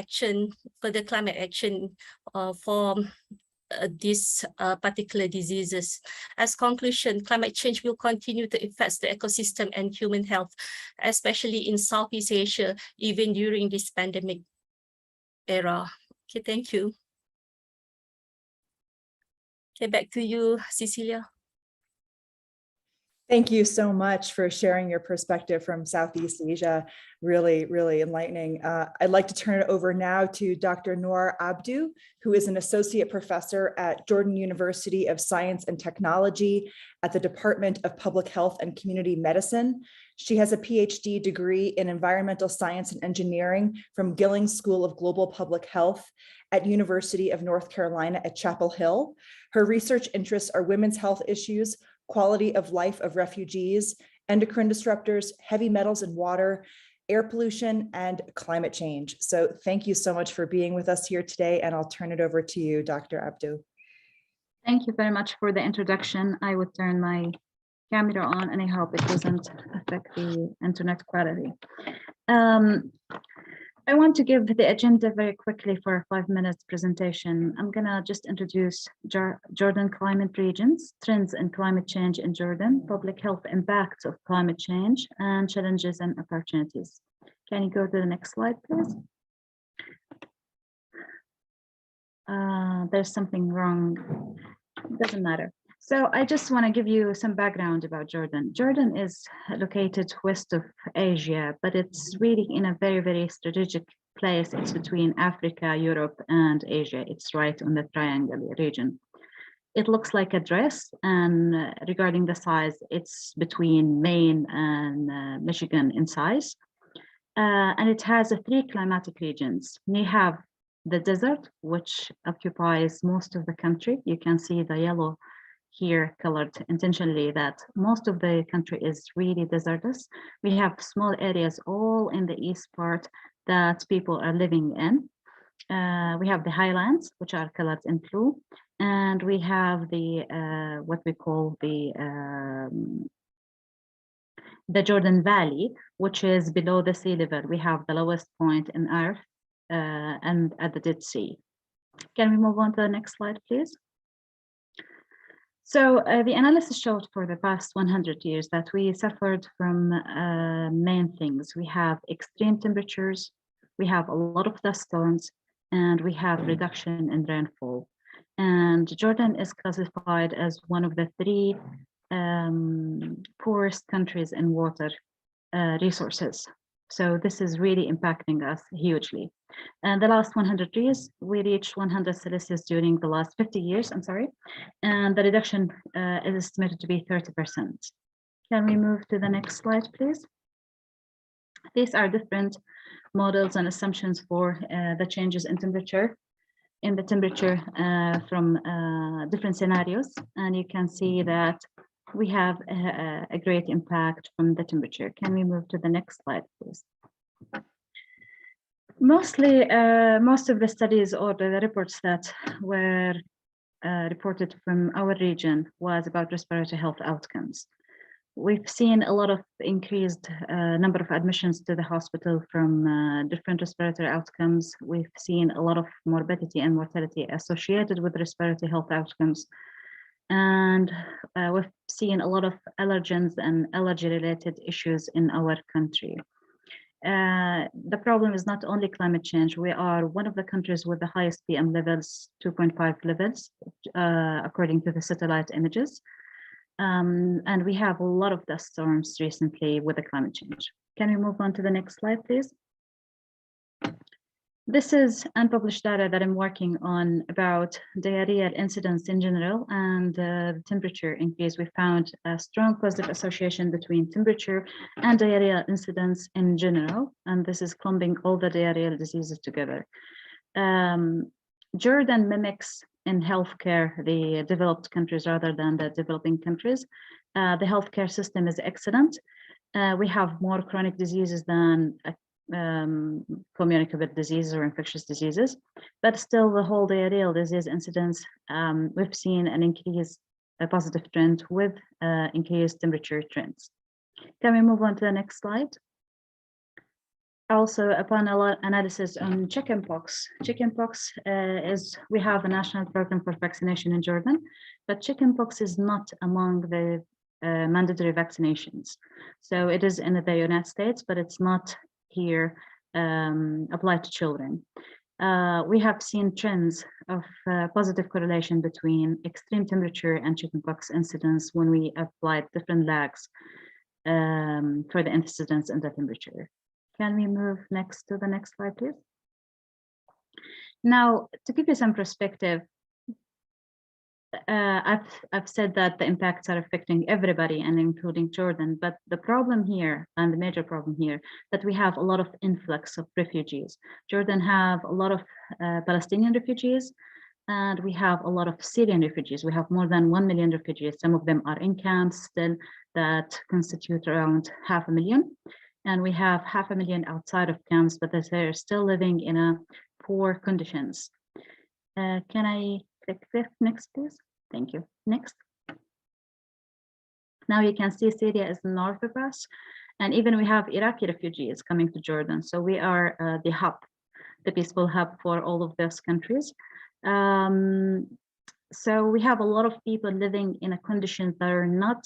climate action for these particular diseases. As conclusion, climate change will continue to affect the ecosystem and human health, especially in Southeast Asia, even during this pandemic era. Okay, thank you. Okay, back to you, Cecilia. Thank you so much for sharing your perspective from Southeast Asia. Really, really enlightening. I'd like to turn it over now to Dr. Noor Abdu, who is an associate professor at Jordan University of Science and Technology at the Department of Public Health and Community Medicine. She has a PhD degree in environmental science and engineering from Gillings School of Global Public Health at University of North Carolina at Chapel Hill. Her research interests are women's health issues, quality of life of refugees, endocrine disruptors, heavy metals in water, air pollution, and climate change. So thank you so much for being with us here today, and I'll turn it over to you, Dr. Abdu. Thank you very much for the introduction. I would turn my camera on, and I hope it doesn't affect the internet quality. I want to give the agenda very quickly for a 5 minutes presentation. I'm gonna just introduce Jordan climate regions, trends in climate change in Jordan, public health impacts of climate change, and challenges and opportunities. Can you go to the next slide, please? There's something wrong. It doesn't matter. So I just want to give you some background about Jordan. Jordan is located west of Asia, but it's really in a very, very strategic place. It's between Africa, Europe, and Asia. It's right on the triangle region. It looks like a dress, and regarding the size, it's between Maine and Michigan in size. And it has 3 climatic regions. We have the desert, which occupies most of the country. You can see the yellow here colored intentionally that most of the country is really desertous. We have small areas all in the east part that people are living in. We have the highlands, which are colored in blue, and we have the what we call the Jordan Valley, which is below the sea level. We have the lowest point in Earth and at the Dead Sea. Can we move on to the next slide, please? So the analysis showed for the past 100 years that we suffered from main things. We have extreme temperatures, we have a lot of dust storms, and we have reduction in rainfall. And Jordan is classified as one of the 3 poorest countries in water resources. So this is really impacting us hugely. And the last 100 years, we reached 100 Celsius during the last 50 years, I'm sorry. And the reduction is estimated to be 30%. Can we move to the next slide, please? These are different models and assumptions for the changes in temperature, from different scenarios. And you can see that we have a great impact from the temperature. Can we move to the next slide, please? Mostly, most of the studies or the reports that were reported from our region was about respiratory health outcomes. We've seen a lot of increased number of admissions to the hospital from different respiratory outcomes. We've seen a lot of morbidity and mortality associated with respiratory health outcomes. And we've seen a lot of allergens and allergy-related issues in our country. The problem is not only climate change. We are one of the countries with the highest PM levels, 2.5 levels, according to the satellite images. And we have a lot of dust storms recently with the climate change. Can we move on to the next slide, please? This is unpublished data that I'm working on about diarrheal incidence in general and the temperature increase. We found a strong positive association between temperature and diarrheal incidence in general, and this is clumping all the diarrheal diseases together. Jordan mimics in healthcare the developed countries rather than the developing countries. The healthcare system is excellent. We have more chronic diseases than communicable diseases or infectious diseases, but still the whole diarrheal disease incidence, we've seen an increase, a positive trend with increased temperature trends. Can we move on to the next slide? Also, upon analysis on chickenpox, is, we have a national program for vaccination in Jordan, but chickenpox is not among the mandatory vaccinations. So it is in the United States, but it's not here applied to children. We have seen trends of positive correlation between extreme temperature and chickenpox incidence when we applied different lags for the incidence and the temperature. Can we move next to the next slide, please? Now, to give you some perspective, I've said that the impacts are affecting everybody and including Jordan, but the problem here, and the major problem here, that we have a lot of influx of refugees. Jordan have a lot of Palestinian refugees, and we have a lot of Syrian refugees. We have more than 1 million refugees. Some of them are in camps still that constitute around 500,000. And we have 500,000 outside of camps, but they're still living in poor conditions. Can I click next, please? Thank you. Next. Now you can see Syria is north of us, and even we have Iraqi refugees coming to Jordan. So we are the hub, the peaceful hub for all of those countries. So we have a lot of people living in a conditions that are not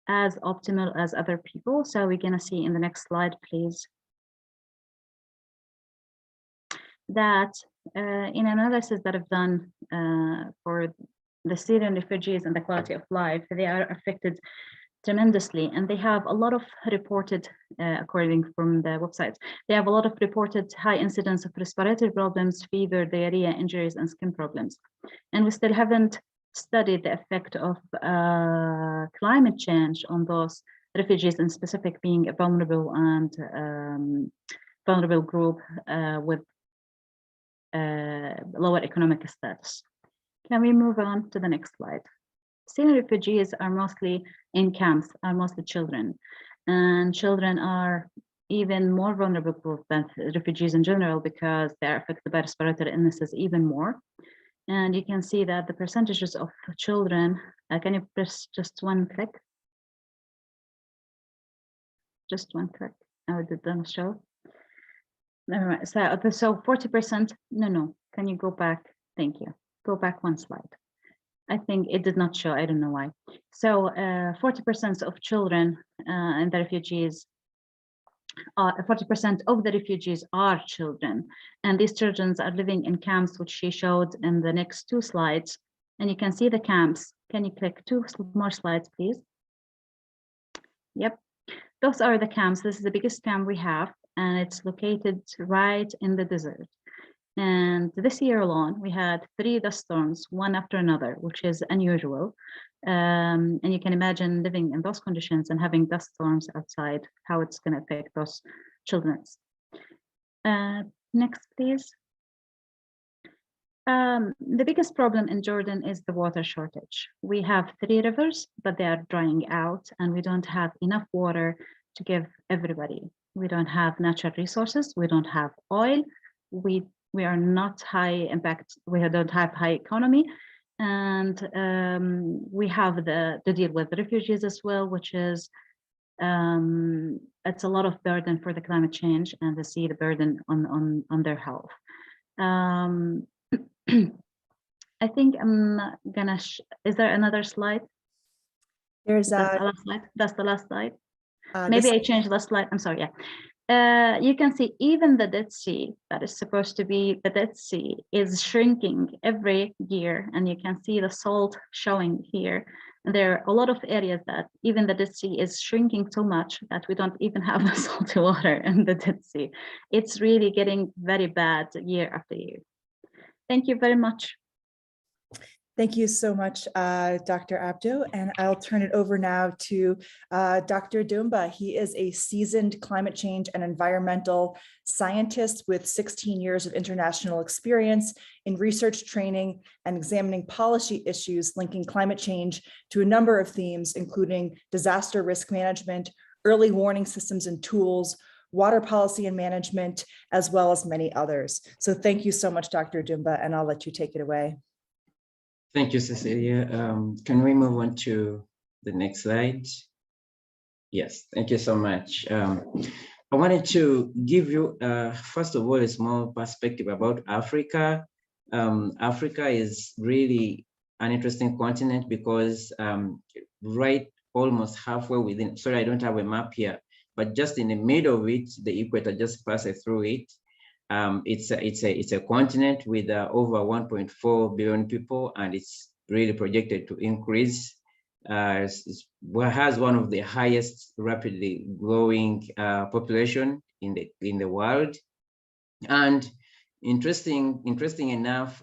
as optimal as other people. So we're gonna see in the next slide, please, that in analysis that I've done for the Syrian refugees and the quality of life, they are affected tremendously, and they have a lot of reported, according from the websites, they have a lot of reported high incidence of respiratory problems, fever, diarrhea, injuries, and skin problems. And we still haven't studied the effect of climate change on those refugees, in specific being a vulnerable and vulnerable group with lower economic status. Can we move on to the next slide? Syrian refugees are mostly in camps, are mostly children, and children are even more vulnerable group than refugees in general because they are affected by respiratory illnesses even more. And you can see that the percentages of children, can you press just one click? Just one click. Oh, it didn't show. Never mind. So 40%, no, can you go back? Thank you. Go back one slide. I think it did not show, I don't know why. So 40% of children and the refugees, 40% of the refugees are children. And these children are living in camps, which she showed in the next two slides. And you can see the camps. Can you click two more slides, please? Yep, those are the camps. This is the biggest camp we have, and it's located right in the desert. And this year alone, we had 3 dust storms, one after another, which is unusual. And you can imagine living in those conditions and having dust storms outside, how it's going to affect those children. Next, please. The biggest problem in Jordan is the water shortage. We have 3 rivers, but they are drying out, and we don't have enough water to give everybody. We don't have natural resources. We don't have oil. We are not high impact. We don't have high economy, and we have to deal with refugees as well, which is it's a lot of burden for the climate change, and to see the burden on their health. I think I'm gonna. Is there another slide? There's That's the last slide. That's the last slide. Maybe I changed the slide. I'm sorry. Yeah. You can see even the Dead Sea, that is supposed to be the Dead Sea, is shrinking every year, and you can see the salt showing here. And there are a lot of areas that even the Dead Sea is shrinking so much that we don't even have the salty water in the Dead Sea. It's really getting very bad year after year. Thank you very much. Thank you so much, Dr. Abdo, and I'll turn it over now to Dr. Dumba. He is a seasoned climate change and environmental scientist with 16 years of international experience in research, training, and examining policy issues linking climate change to a number of themes, including disaster risk management, early warning systems and tools, water policy and management, as well as many others. So thank you so much, Dr. Dumba, and I'll let you take it away. Thank you, Cecilia. Can we move on to the next slide? Yes, thank you so much. I wanted to give you, first of all, a small perspective about Africa. Africa is really an interesting continent because right almost halfway within, sorry, I don't have a map here, but just in the middle of it, the equator just passes through it. It's a continent with over 1.4 billion people, and it's really projected to increase. It has one of the highest rapidly growing population in the world, and interesting enough,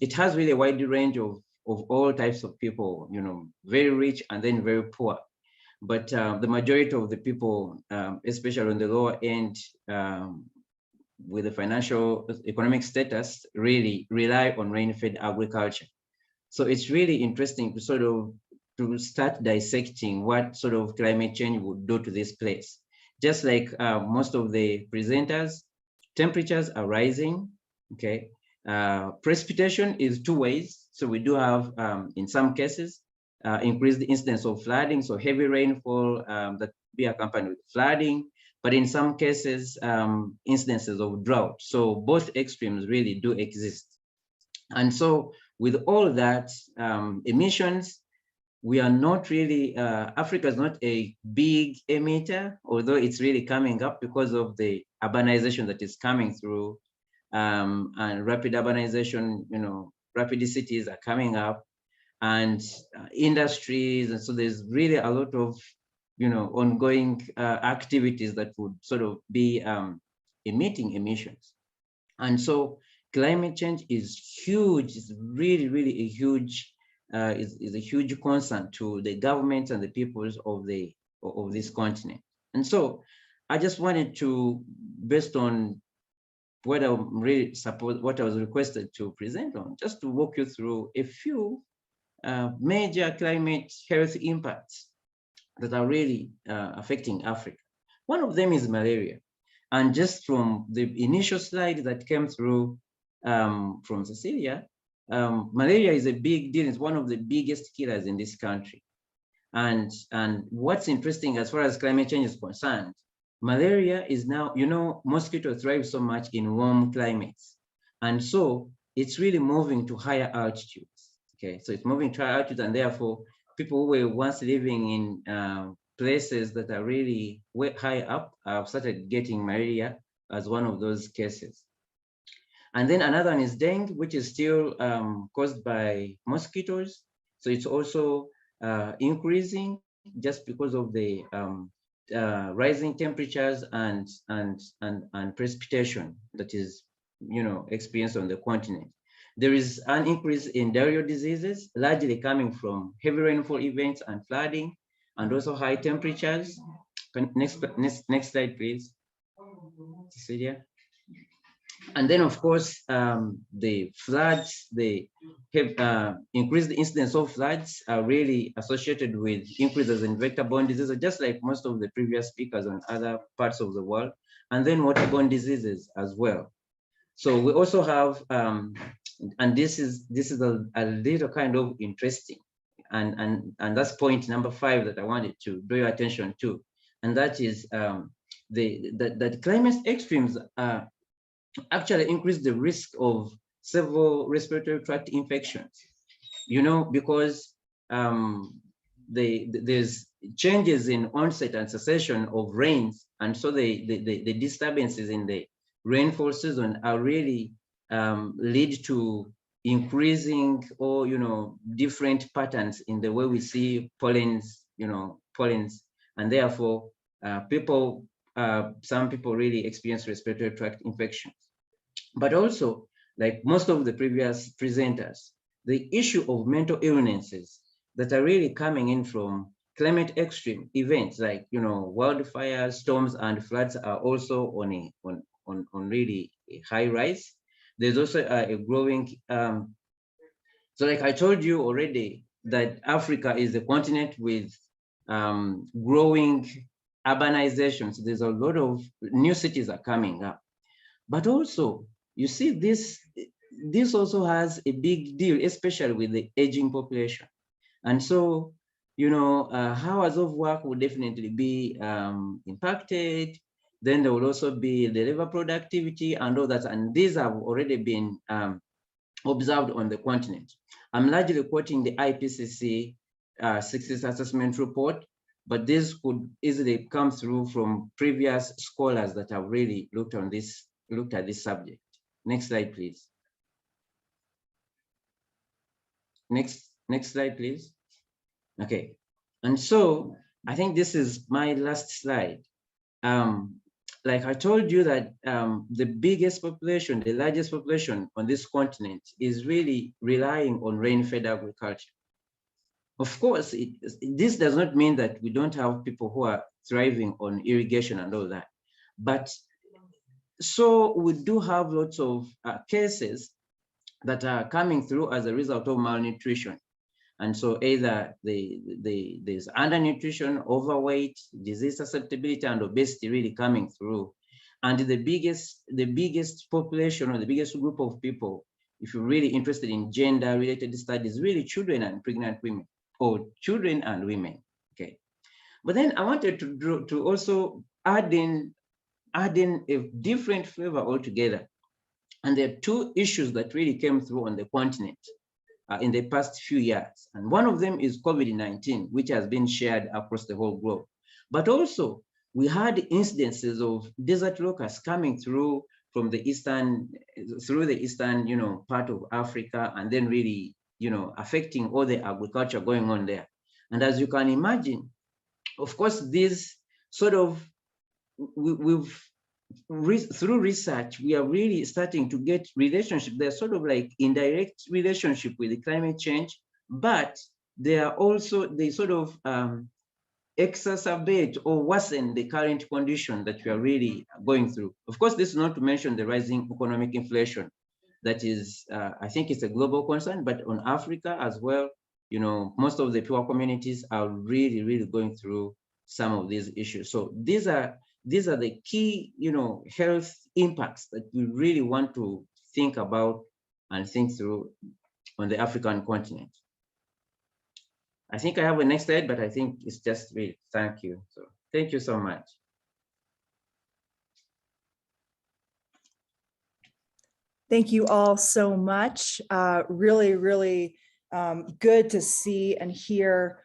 it has really a wide range of all types of people. You know, very rich and then very poor. But the majority of the people, especially on the lower end, with the financial economic status, really rely on rain-fed agriculture. So it's really interesting to sort of start dissecting what sort of climate change would do to this place. Just like most of the presenters, temperatures are rising, okay? Precipitation is 2 ways. So we do have, in some cases, increase the incidence of flooding, so heavy rainfall that be accompanied with flooding, but in some cases, incidences of drought. So both extremes really do exist. And so with all that, emissions, we are not really, Africa is not a big emitter, although it's really coming up because of the urbanization that is coming through, and rapid urbanization, rapid cities are coming up, and industries. And so there's really a lot of, ongoing activities that would sort of be emitting emissions. And so climate change is huge. It's really, really a huge, is a huge concern to the governments and the peoples of this continent. And so I just wanted to, based on what I was requested to present on, just to walk you through a few major climate health impacts that are really affecting Africa. One of them is malaria. And just from the initial slide that came through from Cecilia, malaria is a big deal. It's one of the biggest killers in this country. And what's interesting as far as climate change is concerned, malaria is now, mosquitoes thrive so much in warm climates. And so it's really moving to higher altitudes. Okay, so it's moving to higher altitudes, and therefore people who were once living in places that are really way high up have started getting malaria as one of those cases. And then another one is dengue, which is still caused by mosquitoes. So it's also increasing just because of the rising temperatures and precipitation that is, experienced on the continent. There is an increase in diarrheal diseases, largely coming from heavy rainfall events and flooding, and also high temperatures. Next slide, please, Cecilia. And then, of course, the floods, the increased incidence of floods are really associated with increases in vector-borne diseases, just like most of the previous speakers on other parts of the world, and then waterborne diseases as well. So we also have, and this is a little kind of interesting, and that's point number 5 that I wanted to draw your attention to, and that is that climate extremes actually increase the risk of several respiratory tract infections, because there's changes in onset and cessation of rains, and so the disturbances in the rainfall season are really lead to increasing or different patterns in the way we see pollens, and therefore some people really experience respiratory tract infections. But also, like most of the previous presenters, the issue of mental illnesses that are really coming in from climate extreme events like wildfires, storms, and floods are also on really a high rise. There's also a growing, so like I told you already, that Africa is a continent with growing urbanization. So there's a lot of new cities are coming up. But also, you see, this also has a big deal, especially with the aging population. And so, hours of work will definitely be impacted. Then there will also be the labor productivity and all that. And these have already been observed on the continent. I'm largely quoting the IPCC 60th assessment report, but this could easily come through from previous scholars that have really looked at this subject. Next slide, please. Next slide, please. Okay, and so I think this is my last slide. Like I told you that the biggest population, the largest population on this continent is really relying on rain-fed agriculture. Of course, this does not mean that we don't have people who are thriving on irrigation and all that. But so we do have lots of cases that are coming through as a result of malnutrition. And so either there's undernutrition, overweight, disease susceptibility, and obesity really coming through. And the biggest population, or the biggest group of people, if you're really interested in gender-related studies, really children and pregnant women. or children and women. Okay, but then I wanted to also add in a different flavor altogether. And there are two issues that really came through on the continent in the past few years. And one of them is COVID-19, which has been shared across the whole globe. But also, we had incidences of desert locusts coming through from the eastern, part of Africa, and then really, affecting all the agriculture going on there. And as you can imagine, of course, this sort of, through research, we are really starting to get relationship. They're sort of like indirect relationship with the climate change, but they are also, they sort of exacerbate or worsen the current condition that we are really going through. Of course, this is not to mention the rising economic inflation. That is, I think it's a global concern, but on Africa as well, most of the poor communities are really, really going through some of these issues. So these are the key, health impacts that we really want to think about and think through on the African continent. I think I have a next slide, but I think it's just really, thank you. So thank you so much. Thank you all so much. Really, really good to see and hear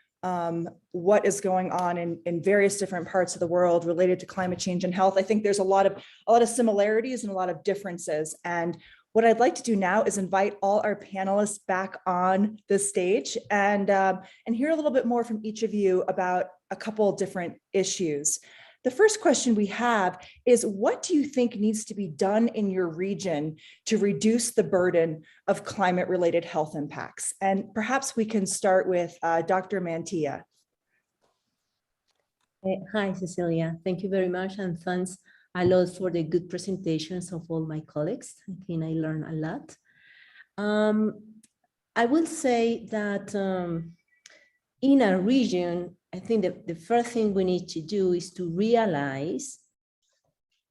what is going on in various different parts of the world related to climate change and health. I think there's a lot of similarities and a lot of differences. And what I'd like to do now is invite all our panelists back on the stage and hear a little bit more from each of you about a couple of different issues. The first question we have is, what do you think needs to be done in your region to reduce the burden of climate-related health impacts? And perhaps we can start with Dr. Mantilla. Hi, Cecilia. Thank you very much, and thanks a lot for the good presentations of all my colleagues. I think I learned a lot. I will say that in a region, I think that the first thing we need to do is to realize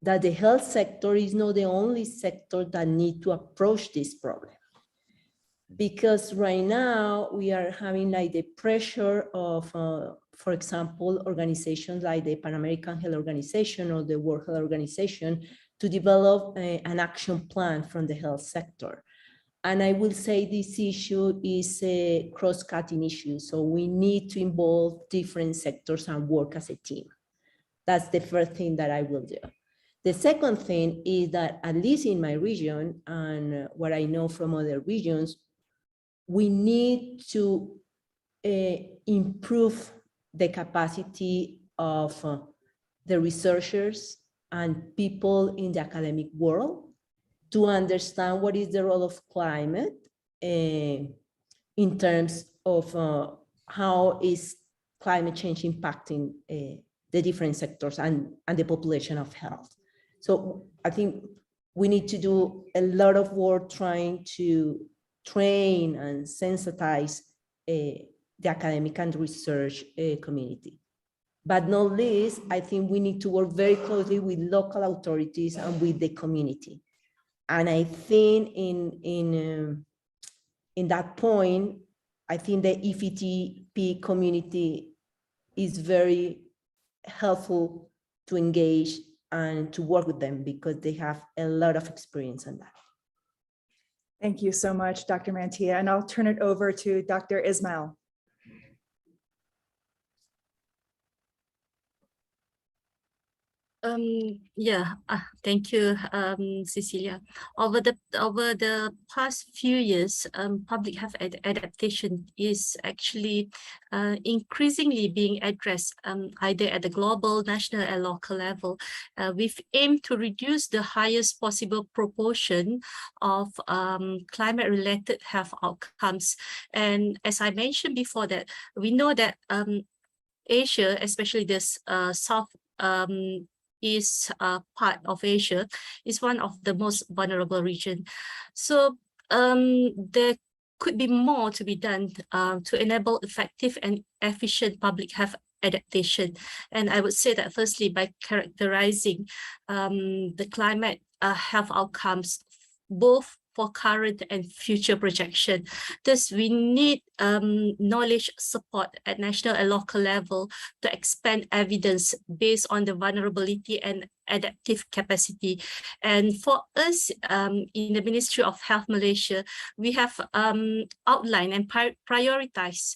that the health sector is not the only sector that need to approach this problem. Because right now we are having like the pressure of, for example, organizations like the Pan American Health Organization or the World Health Organization to develop an action plan from the health sector. And I will say this issue is a cross-cutting issue. So we need to involve different sectors and work as a team. That's the first thing that I will do. The second thing is that, at least in my region and what I know from other regions, we need to improve the capacity of the researchers and people in the academic world to understand what is the role of climate in terms of how is climate change impacting the different sectors and the population of health. So I think we need to do a lot of work trying to train and sensitize the academic and research community. But not least, I think we need to work very closely with local authorities and with the community. And I think in that point, I think the FETP community is very helpful to engage and to work with them because they have a lot of experience on that. Thank you so much, Dr. Mantilla. And I'll turn it over to Dr. Ismail. Thank you, Cecilia. Over the past few years, public health adaptation is actually increasingly being addressed either at the global, national, and local level. We've aimed to reduce the highest possible proportion of climate-related health outcomes. And as I mentioned before, that we know that Asia, especially this Southeast part of Asia, is one of the most vulnerable regions. So there could be more to be done to enable effective and efficient public health adaptation. And I would say that firstly, by characterizing the climate health outcomes, both for current and future projection. Thus, we need knowledge support at national and local level to expand evidence based on the vulnerability and adaptive capacity. And for us in the Ministry of Health Malaysia, we have outlined and prioritized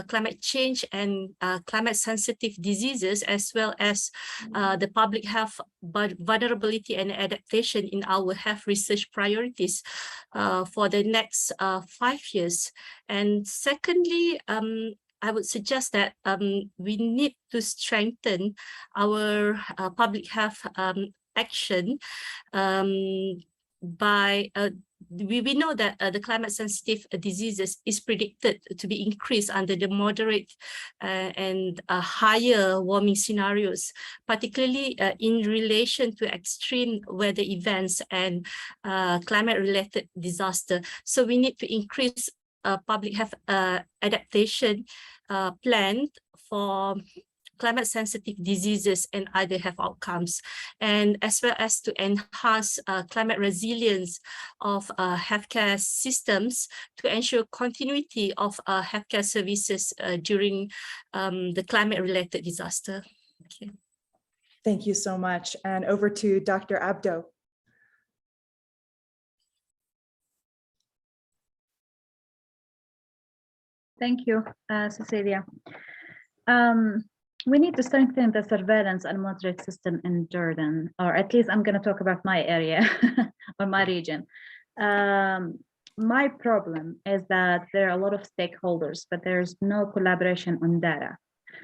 climate change and climate sensitive diseases, as well as the public health vulnerability and adaptation in our health research priorities for the next 5 years. And secondly, I would suggest that we need to strengthen our public health action by we know that the climate sensitive diseases is predicted to be increased under the moderate and higher warming scenarios, particularly in relation to extreme weather events and climate related disaster. So we need to increase public health adaptation plan for climate sensitive diseases and other health outcomes, and as well as to enhance climate resilience of healthcare systems to ensure continuity of healthcare services during the climate related disaster. Okay. Thank you so much. And over to Dr. Abdo. Thank you, Cecilia. We need to strengthen the surveillance and monitoring system in Jordan, or at least I'm going to talk about my area or my region. My problem is that there are a lot of stakeholders, but there's no collaboration on data.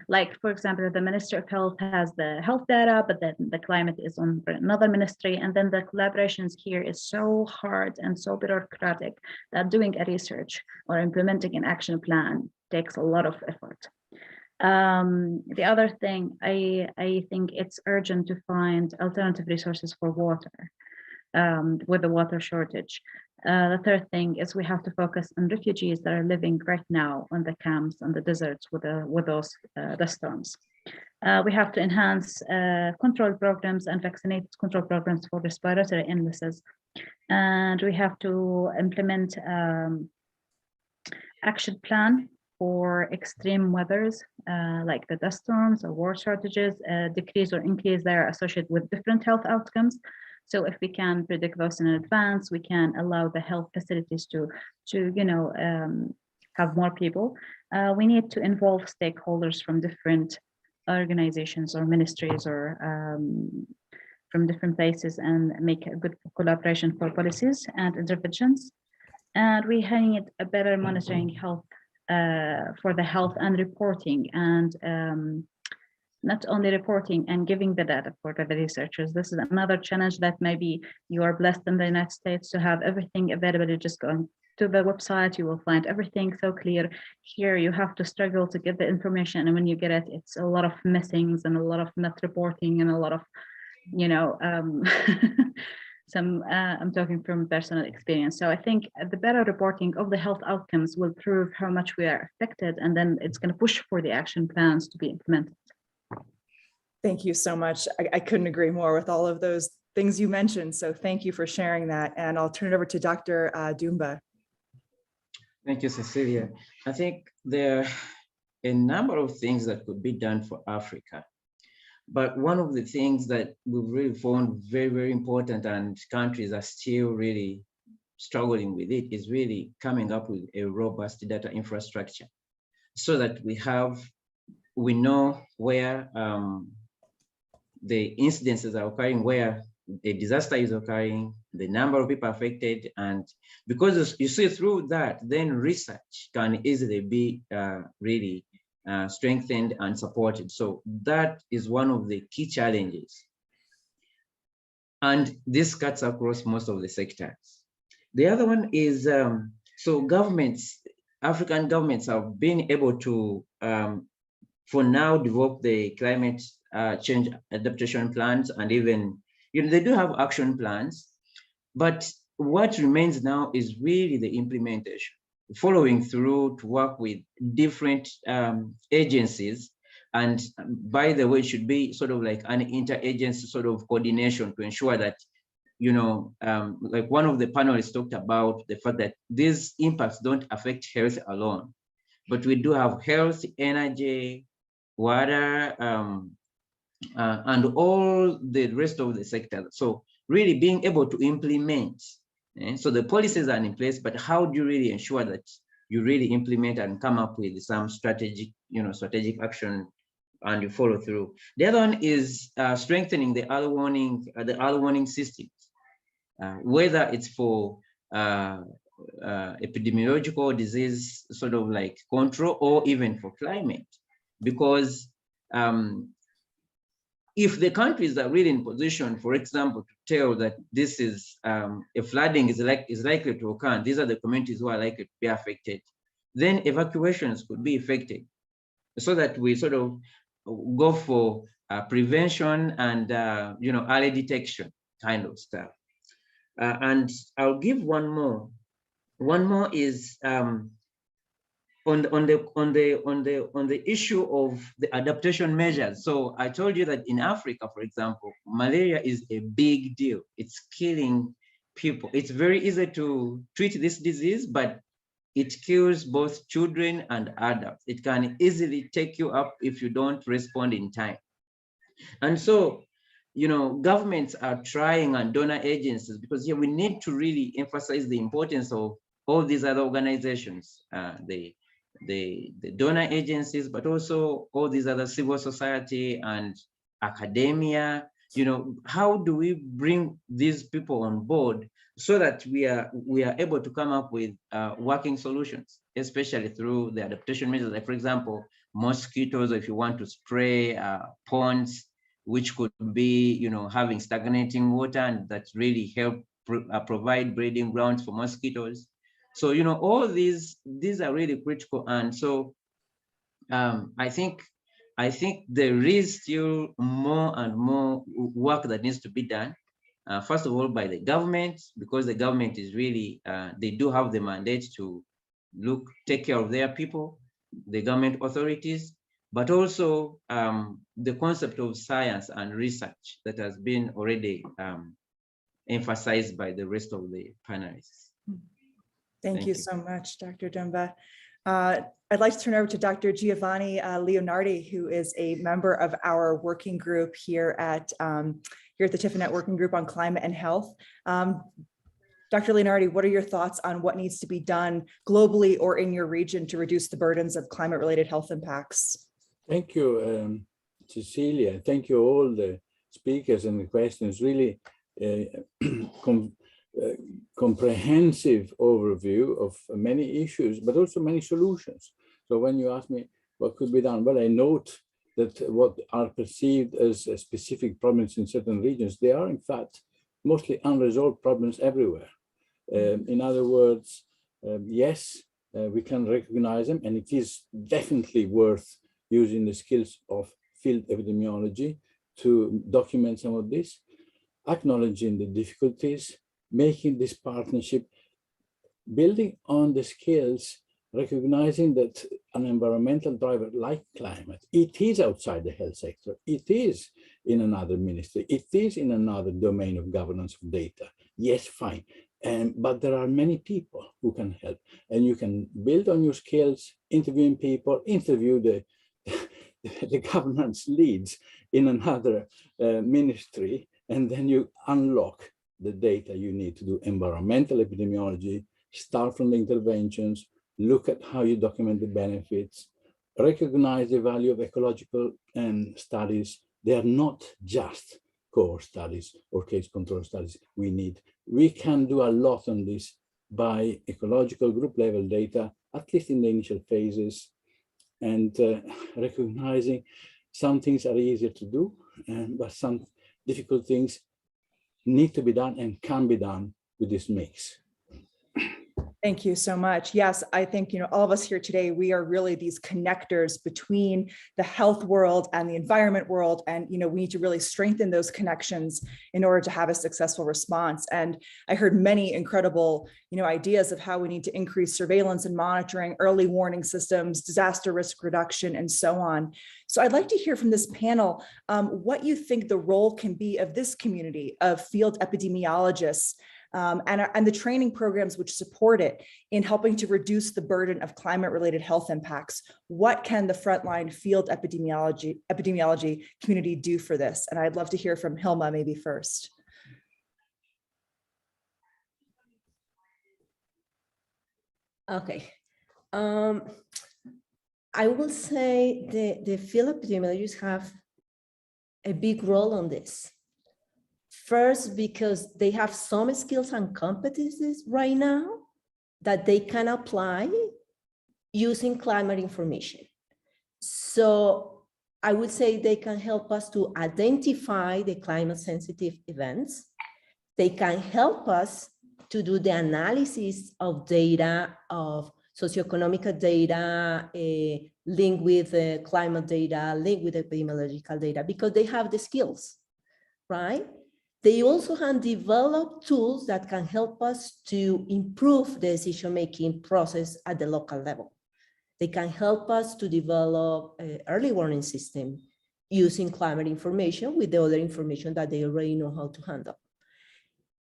Like, for example, the Ministry of Health has the health data, but then the climate is on another ministry. And then the collaborations here is so hard and so bureaucratic that doing a research or implementing an action plan takes a lot of effort. The other thing, I think it's urgent to find alternative resources for water with the water shortage. The third thing is we have to focus on refugees that are living right now on the camps and the deserts with those dust storms. We have to enhance control programs and vaccinate control programs for respiratory illnesses. And we have to implement action plan for extreme weathers, like the dust storms or water shortages, decrease or increase that are associated with different health outcomes. So if we can predict those in advance, we can allow the health facilities to have more people. We need to involve stakeholders from different organizations or ministries or from different places and make a good collaboration for policies and interventions. And we need a better monitoring health for the health and reporting, and not only reporting and giving the data for the researchers. This is another challenge that maybe you are blessed in the United States to have everything available. You just go to the website, you will find everything so clear. Here you have to struggle to get the information, and when you get it, it's a lot of missings and a lot of not reporting and a lot of, I'm talking from personal experience. So I think the better reporting of the health outcomes will prove how much we are affected, and then it's going to push for the action plans to be implemented. Thank you so much. I couldn't agree more with all of those things you mentioned. So thank you for sharing that. And I'll turn it over to Dr. Dumba. Thank you, Cecilia. I think there are a number of things that could be done for Africa. But one of the things that we've really found very, very important, and countries are still really struggling with it, is really coming up with a robust data infrastructure so that we know where the incidences are occurring, where the disaster is occurring, the number of people affected, and because you see through that, then research can easily be really strengthened and supported. So that is one of the key challenges. And this cuts across most of the sectors. The other one is, so governments, African governments have been able to, for now, develop the climate change adaptation plans, and even, they do have action plans, but what remains now is really the implementation, following through to work with different agencies. And by the way, it should be sort of like an interagency sort of coordination to ensure that, like one of the panelists talked about the fact that these impacts don't affect health alone. but we do have health, energy, water, and all the rest of the sector. So really being able to implement. So the policies are in place, but how do you really ensure that you really implement and come up with some strategic action and you follow through? The other one is strengthening the early warning systems, whether it's for epidemiological disease sort of like control or even for climate, because if the countries are really in position, for example, to tell that this is a flooding is likely to occur, these are the communities who are likely to be affected, then evacuations could be effected, so that we sort of go for prevention and early detection kind of stuff. And I'll give one more. One more is on the issue of the adaptation measures. So I told you that in Africa, for example, malaria is a big deal. It's killing people. It's very easy to treat this disease, but it kills both children and adults. It can easily take you up if you don't respond in time. And so, governments are trying, and donor agencies, because here we need to really emphasize the importance of all these other organizations, the donor agencies, but also all these other civil society and academia. How do we bring these people on board so that we are able to come up with working solutions, especially through the adaptation measures, like, for example, mosquitoes, if you want to spray ponds, which could be, having stagnating water, and that really help provide breeding grounds for mosquitoes. So, all these are really critical. And so I think there is still more and more work that needs to be done. First of all, by the government, because the government is really, they do have the mandate to take care of their people, the government authorities, but also the concept of science and research that has been already emphasized by the rest of the panelists. Thank you so much, Dr. Dumba. I'd like to turn over to Dr. Giovanni Leonardi, who is a member of our working group here at the TEPHINET Working Group on Climate and Health. Dr. Leonardi, what are your thoughts on what needs to be done globally or in your region to reduce the burdens of climate-related health impacts? Thank you, Cecilia. Thank you all the speakers and the questions. Really comprehensive overview of many issues, but also many solutions. So when you ask me what could be done, well, I note that what are perceived as specific problems in certain regions, they are in fact mostly unresolved problems everywhere. In other words, yes, we can recognize them, and it is definitely worth using the skills of field epidemiology to document some of this, acknowledging the difficulties, making this partnership, building on the skills, recognizing that an environmental driver like climate, it is outside the health sector, it is in another ministry, it is in another domain of governance of data. Yes, fine. But there are many people who can help, and you can build on your skills, interviewing people, interview the governance leads in another ministry, and then you unlock the data you need to do environmental epidemiology, start from the interventions, look at how you document the benefits, recognize the value of ecological studies. They are not just core studies or case control studies we can do a lot on this by ecological group level data, at least in the initial phases, and recognizing some things are easier to do, but some difficult things need to be done and can be done with this mix. Thank you so much. Yes, I think, all of us here today, we are really these connectors between the health world and the environment world. And, we need to really strengthen those connections in order to have a successful response. And I heard many incredible, ideas of how we need to increase surveillance and monitoring, early warning systems, disaster risk reduction, and so on. So I'd like to hear from this panel what you think the role can be of this community of field epidemiologists and the training programs which support it in helping to reduce the burden of climate-related health impacts. What can the frontline field epidemiology community do for this? And I'd love to hear from Hilma maybe first. Okay. I will say the field epidemiologists have a big role on this. First, because they have some skills and competencies right now that they can apply using climate information. So I would say they can help us to identify the climate sensitive events. They can help us to do the analysis of data, of socioeconomic data, linked with climate data, linked with epidemiological data, because they have the skills, right? They also have developed tools that can help us to improve the decision-making process at the local level. They can help us to develop an early warning system using climate information with the other information that they already know how to handle.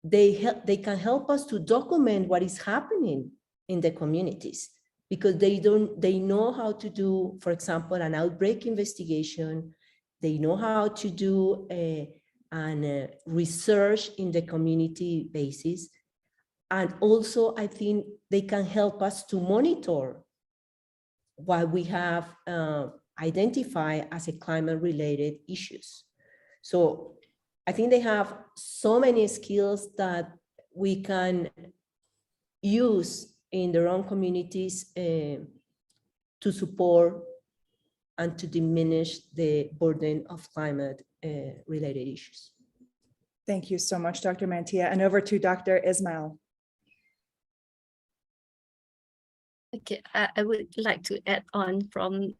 They can help us to document what is happening in the communities, because they know how to do, for example, an outbreak investigation. They know how to do research in the community basis. And also, I think they can help us to monitor what we have identified as a climate-related issues. So I think they have so many skills that we can use in their own communities to support and to diminish the burden of climate-related issues. Thank you so much, Dr. Mantia. And over to Dr. Ismail. Okay, I would like to add on from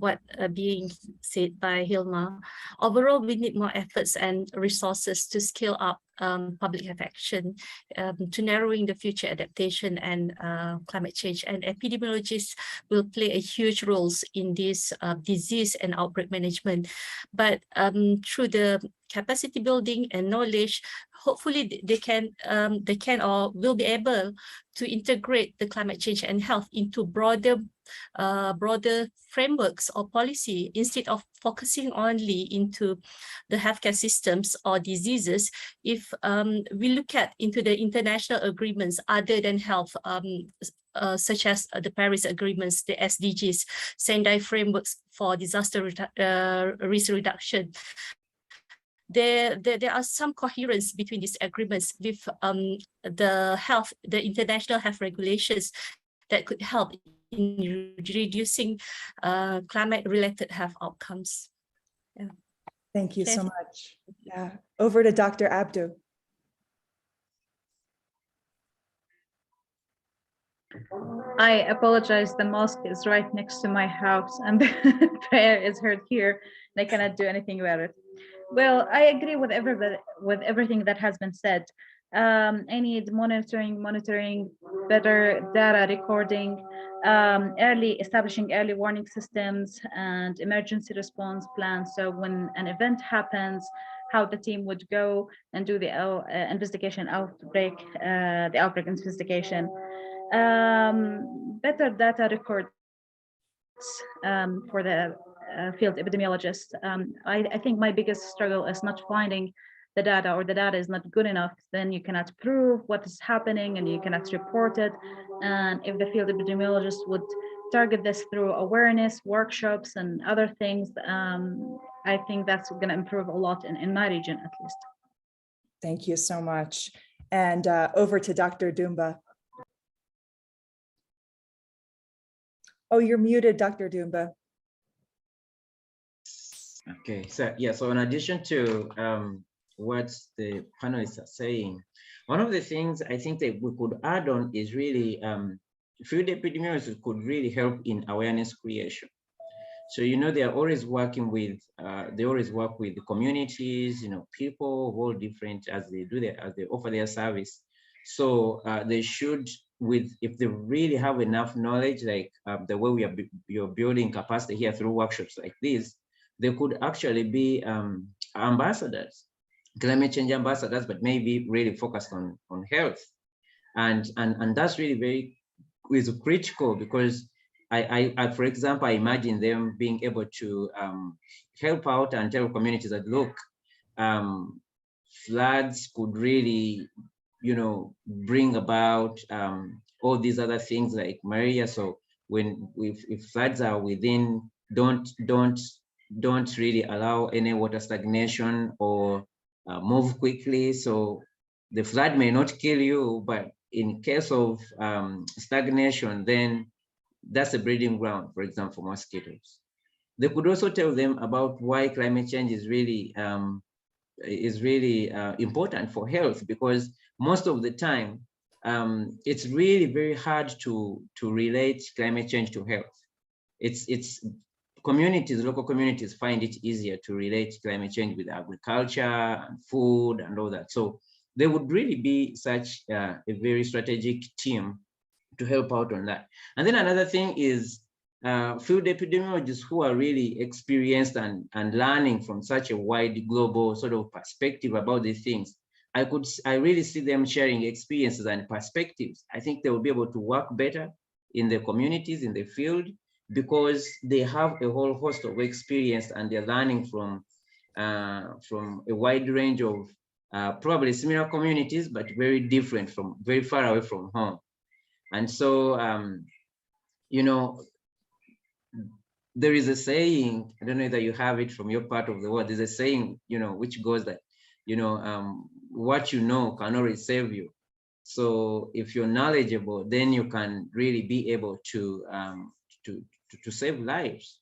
what being said by Hilma. Overall, we need more efforts and resources to scale up public health action to narrowing the future adaptation and climate change. And epidemiologists will play a huge role in this disease and outbreak management. But through the capacity building and knowledge, hopefully they can or will be able to integrate the climate change and health into broader frameworks or policy, instead of focusing only into the healthcare systems or diseases. If we look at into the international agreements other than health, such as the Paris agreements, the SDGs, Sendai frameworks for disaster risk reduction, there are some coherence between these agreements with the international health regulations that could help in reducing climate-related health outcomes. Yeah. Thank you so much. Yeah. Over to Dr. Abdu. I apologize, the mosque is right next to my house and the prayer is heard here. I cannot do anything about it. Well, I agree with everything that has been said. I need monitoring, better data recording, establishing early warning systems and emergency response plans. So when an event happens, how the team would go and do the investigation, the outbreak investigation. Better data records for the field epidemiologists. I think my biggest struggle is not finding the data, or the data is not good enough. Then you cannot prove what is happening and you cannot report it. And if the field epidemiologist would target this through awareness, workshops and other things, I think that's going to improve a lot in my region, at least. Thank you so much. And over to Dr. Dumba. Oh, you're muted, Dr. Dumba. Okay, so yeah, so in addition to what the panelists are saying, one of the things I think that we could add on is really field epidemiologists could really help in awareness creation. So, you know, they are always working with, they always work with the communities, you know, people of all different as they offer their service. So they should, if they really have enough knowledge, like the way you're building capacity here through workshops like this, they could actually be ambassadors climate change ambassadors, but maybe really focused on health. And that's really very critical, because I, for example, I imagine them being able to help out and tell communities that, look, floods could really, bring about all these other things like malaria. So if floods are within, don't really allow any water stagnation or move quickly. So the flood may not kill you, but in case of stagnation, then that's a breeding ground, for example, for mosquitoes. They could also tell them about why climate change is really important for health, because most of the time, it's really very hard to relate climate change to health. It's local communities find it easier to relate climate change with agriculture and food and all that. So they would really be such a very strategic team to help out on that. And then another thing is field epidemiologists who are really experienced and learning from such a wide global sort of perspective about these things. I really see them sharing experiences and perspectives. I think they will be able to work better in the communities, in the field, because they have a whole host of experience and they're learning from a wide range of probably similar communities, but very different, from very far away from home. And so, there is a saying, I don't know that you have it from your part of the world, there's a saying, which goes that, what you know can always save you. So if you're knowledgeable, then you can really be able to save lives.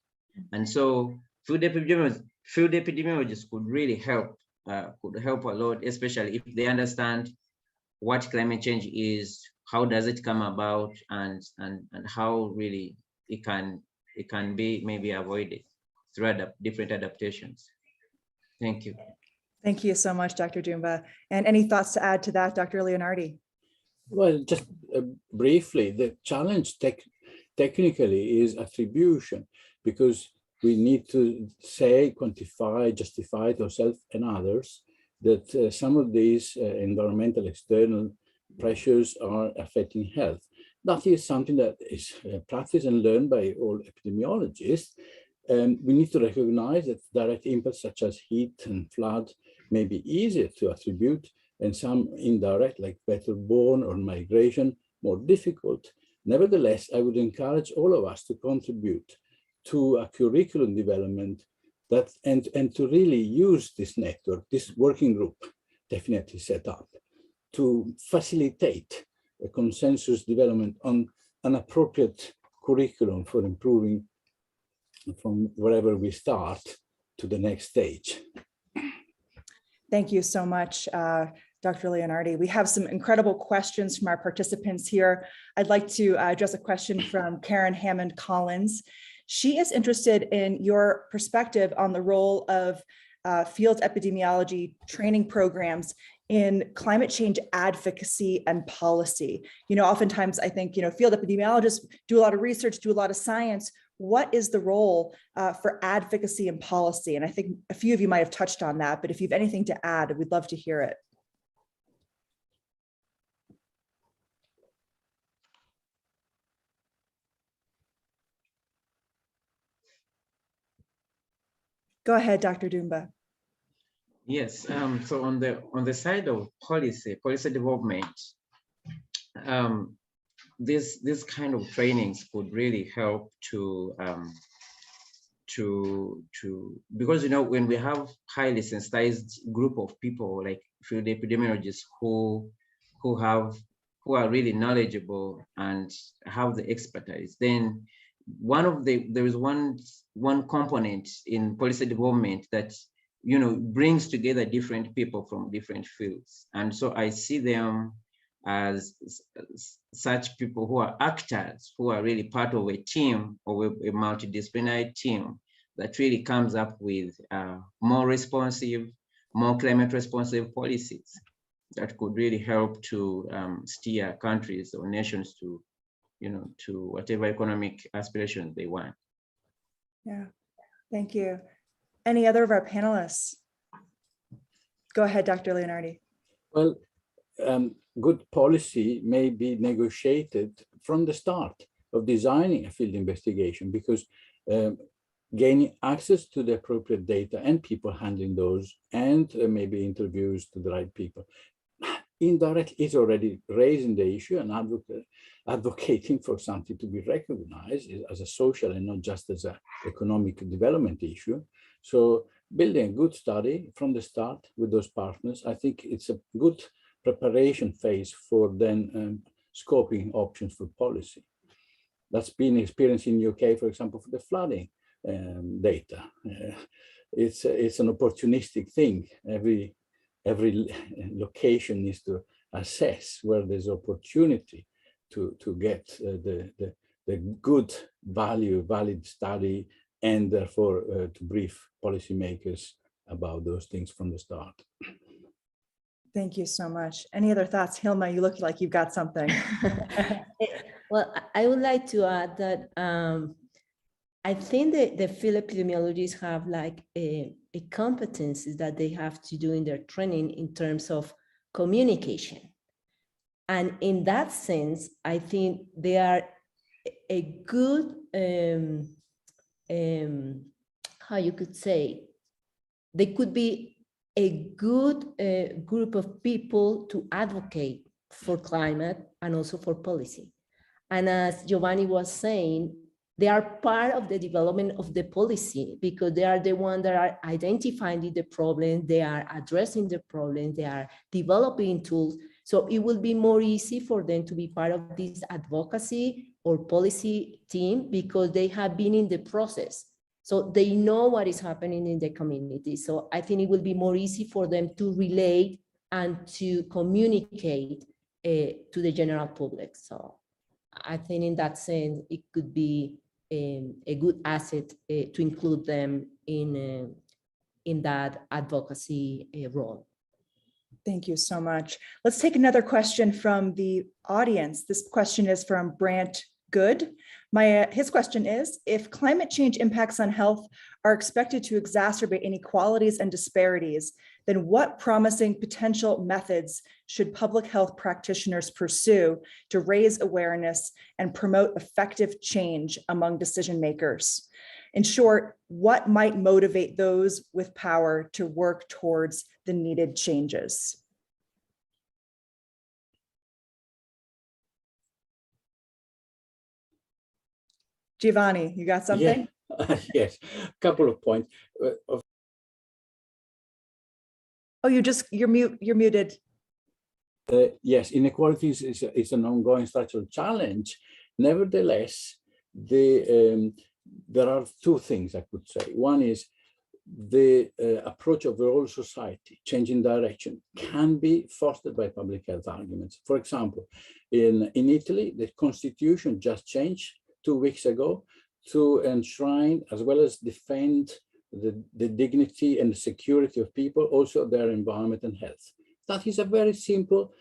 And so field epidemiologists could really help, a lot, especially if they understand what climate change is, how does it come about, and how really it can be maybe avoided through different adaptations. Thank you. Thank you so much, Dr. Dumba. And any thoughts to add to that, Dr. Leonardi? Well, just briefly, the challenge technically is attribution, because we need to say, quantify, justify to ourselves and others that some of these environmental external pressures are affecting health. That is something that is practiced and learned by all epidemiologists. We need to recognize that direct impacts such as heat and flood may be easier to attribute, and some indirect, like better borne or migration, more difficult. Nevertheless, I would encourage all of us to contribute to a curriculum development that and to really use this network, this working group definitely set up, to facilitate a consensus development on an appropriate curriculum for improving from wherever we start to the next stage. Thank you so much, Dr. Leonardi. We have some incredible questions from our participants here. I'd like to address a question from Karen Hammond Collins. She is interested in your perspective on the role of field epidemiology training programs in climate change advocacy and policy. Oftentimes I think, field epidemiologists do a lot of research, do a lot of science. What is the role for advocacy and policy? And I think a few of you might have touched on that, but if you have anything to add, we'd love to hear it. Go ahead, Dr. Dumba. Yes, so on the side of policy development, this kind of trainings could really help to because when we have highly sensitized group of people like field epidemiologists who are really knowledgeable and have the expertise, then there is one component in policy development that brings together different people from different fields. And so I see them as such people who are actors, who are really part of a team or a multidisciplinary team that really comes up with more responsive, more climate responsive policies that could really help to steer countries or nations to whatever economic aspirations they want. Yeah, thank you. Any other of our panelists? Go ahead, Dr. Leonardi. Well, good policy may be negotiated from the start of designing a field investigation, because gaining access to the appropriate data and people handling those, and maybe interviews to the right people, indirectly is already raising the issue and advocating for something to be recognized as a social and not just as an economic development issue. So building a good study from the start with those partners, I think it's a good preparation phase for then scoping options for policy. That's been experienced in UK, for example, for the flooding data. It's an opportunistic thing. Every location needs to assess where there's opportunity to get the good valid study, and therefore to brief policymakers about those things from the start. Thank you so much. Any other thoughts? Hilma, you look like you've got something. Well, I would like to add that I think that the field epidemiologists have like a competencies that they have to do in their training in terms of communication. And in that sense, I think they are a good, how you could say, they could be a good group of people to advocate for climate and also for policy. And as Giovanni was saying, they are part of the development of the policy, because they are the ones that are identifying the problem, they are addressing the problem, they are developing tools. So it will be more easy for them to be part of this advocacy or policy team, because they have been in the process. So they know what is happening in the community. So I think it will be more easy for them to relate and to communicate to the general public. So I think in that sense, it could be a good asset to include them in that advocacy role. Thank you so much. Let's take another question from the audience. This question is from Brant Good. His question is, if climate change impacts on health are expected to exacerbate inequalities and disparities, then what promising potential methods should public health practitioners pursue to raise awareness and promote effective change among decision makers? In short, what might motivate those with power to work towards the needed changes? Giovanni, you got something? Yeah. Yes, a couple of points. Oh, you're muted. Yes, inequalities is an ongoing structural challenge. Nevertheless, there are two things I could say. One is the approach of the whole society, changing direction, can be fostered by public health arguments. For example, in Italy, the constitution just changed 2 weeks ago to enshrine as well as defend the dignity and the security of people, also their environment and health. That is a very simple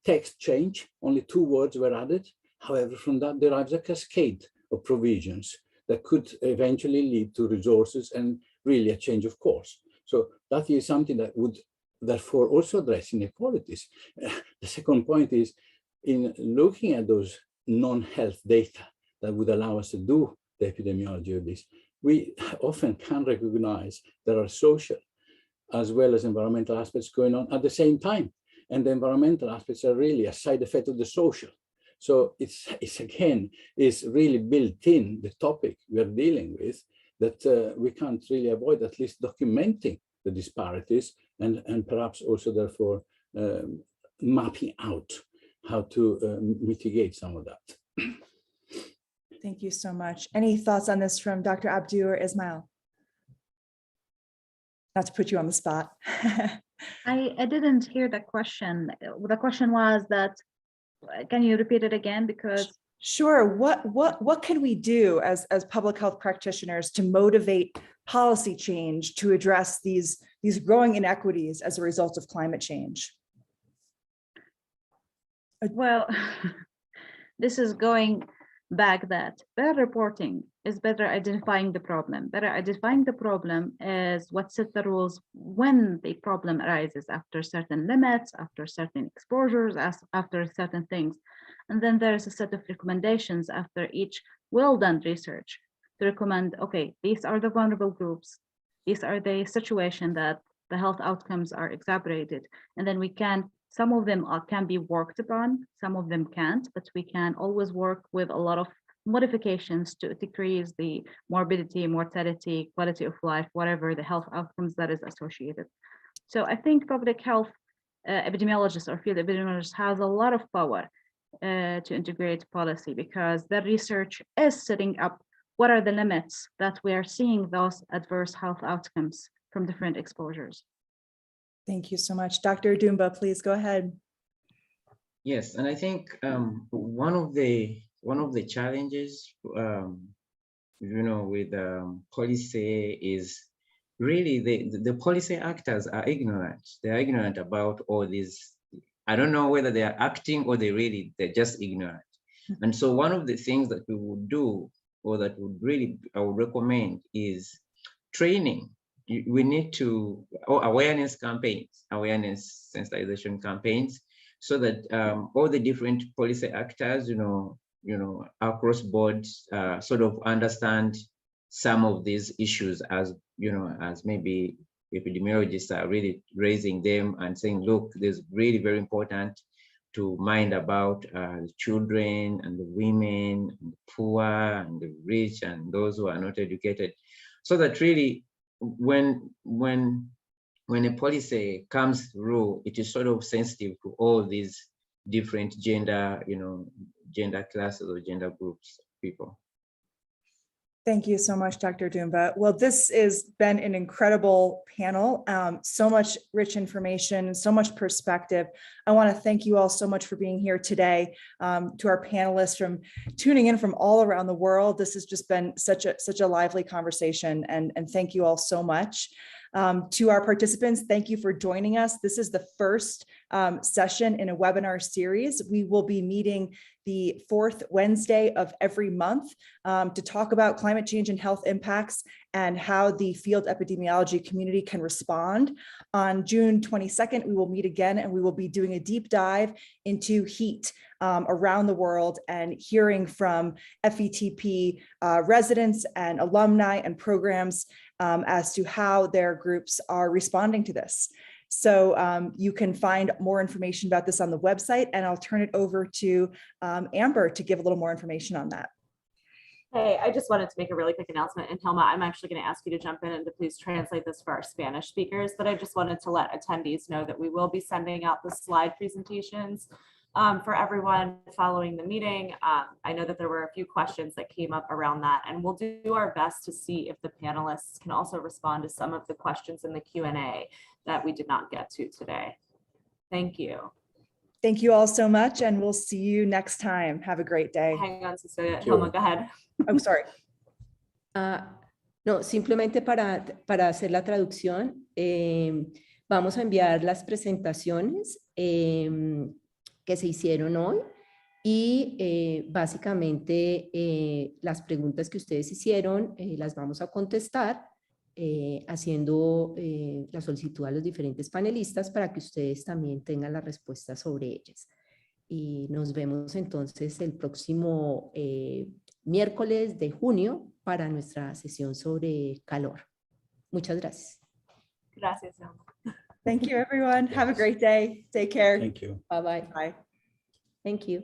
text change, only 2 words were added. However, from that derives a cascade of provisions that could eventually lead to resources and really a change of course. So that is something that would therefore also address inequalities. The second point is, in looking at those non-health data that would allow us to do the epidemiology of this, we often can recognize there are social as well as environmental aspects going on at the same time. And the environmental aspects are really a side effect of the social. So it's again, is really built in the topic we are dealing with, that we can't really avoid at least documenting the disparities and perhaps also therefore mapping out how to mitigate some of that. Thank you so much. Any thoughts on this from Dr. Abdu or Ismail? Not to put you on the spot. I didn't hear the question. The question was that, can you repeat it again? Because sure. What can we do as public health practitioners to motivate policy change to address these growing inequities as a result of climate change? Well, this is going back that better reporting is better identifying the problem. Better identifying the problem is what set the rules when the problem arises, after certain limits, after certain exposures, after certain things. And then there's a set of recommendations after each well-done research to recommend, okay, these are the vulnerable groups. These are the situation that the health outcomes are exacerbated. And then we can, some of them can be worked upon, some of them can't, but we can always work with a lot of modifications to decrease the morbidity, mortality, quality of life, whatever the health outcomes that is associated. So I think public health epidemiologists or field epidemiologists has a lot of power to integrate policy, because the research is setting up what are the limits that we are seeing those adverse health outcomes from different exposures. Thank you so much. Dr. Dumba, please go ahead. Yes, and I think one of the challenges, with policy is really the policy actors are ignorant. They are ignorant about all these. I don't know whether they are acting or they're just ignorant. And so one of the things that we would do, or that I would recommend, is training. We need to, awareness campaigns, awareness sensitization campaigns, so that all the different policy actors, across board, sort of understand some of these issues, as maybe epidemiologists are really raising them and saying, look, there's really very important to mind about the children and the women and the poor and the rich and those who are not educated, so that really when a policy comes through, it is sort of sensitive to all these different gender classes or gender groups of people. Thank you so much, Dr. Dumba. Well, this has been an incredible panel. So much rich information, so much perspective. I want to thank you all so much for being here today. To our panelists from tuning in from all around the world, this has just been such a lively conversation, and thank you all so much. To our participants, thank you for joining us. This is the first session in a webinar series. We will be meeting the fourth Wednesday of every month to talk about climate change and health impacts and how the field epidemiology community can respond. On June 22nd, we will meet again, and we will be doing a deep dive into heat around the world and hearing from FETP residents and alumni and programs as to how their groups are responding to this. So you can find more information about this on the website, and I'll turn it over to Amber to give a little more information on that. Hey, I just wanted to make a really quick announcement. And Hilma, I'm actually going to ask you to jump in and to please translate this for our Spanish speakers. But I just wanted to let attendees know that we will be sending out the slide presentations for everyone following the meeting. I know that there were a few questions that came up around that, and we'll do our best to see if the panelists can also respond to some of the questions in the Q&A that we did not get to today. Thank you. Thank you all so much, and we'll see you next time. Have a great day. Hang on, Cecilia. Hilma, go ahead. Oh, sorry. No, simplemente para hacer la traducción, vamos a enviar las presentaciones que se hicieron hoy y básicamente las preguntas que ustedes hicieron las vamos a contestar haciendo la solicitud a los diferentes panelistas para que ustedes también tengan la respuesta sobre ellas. Y nos vemos entonces el próximo miércoles de junio para nuestra sesión sobre calor. Muchas gracias. Gracias. Thank you, everyone. Have a great day. Take care. Thank you. Bye-bye. Bye. Thank you.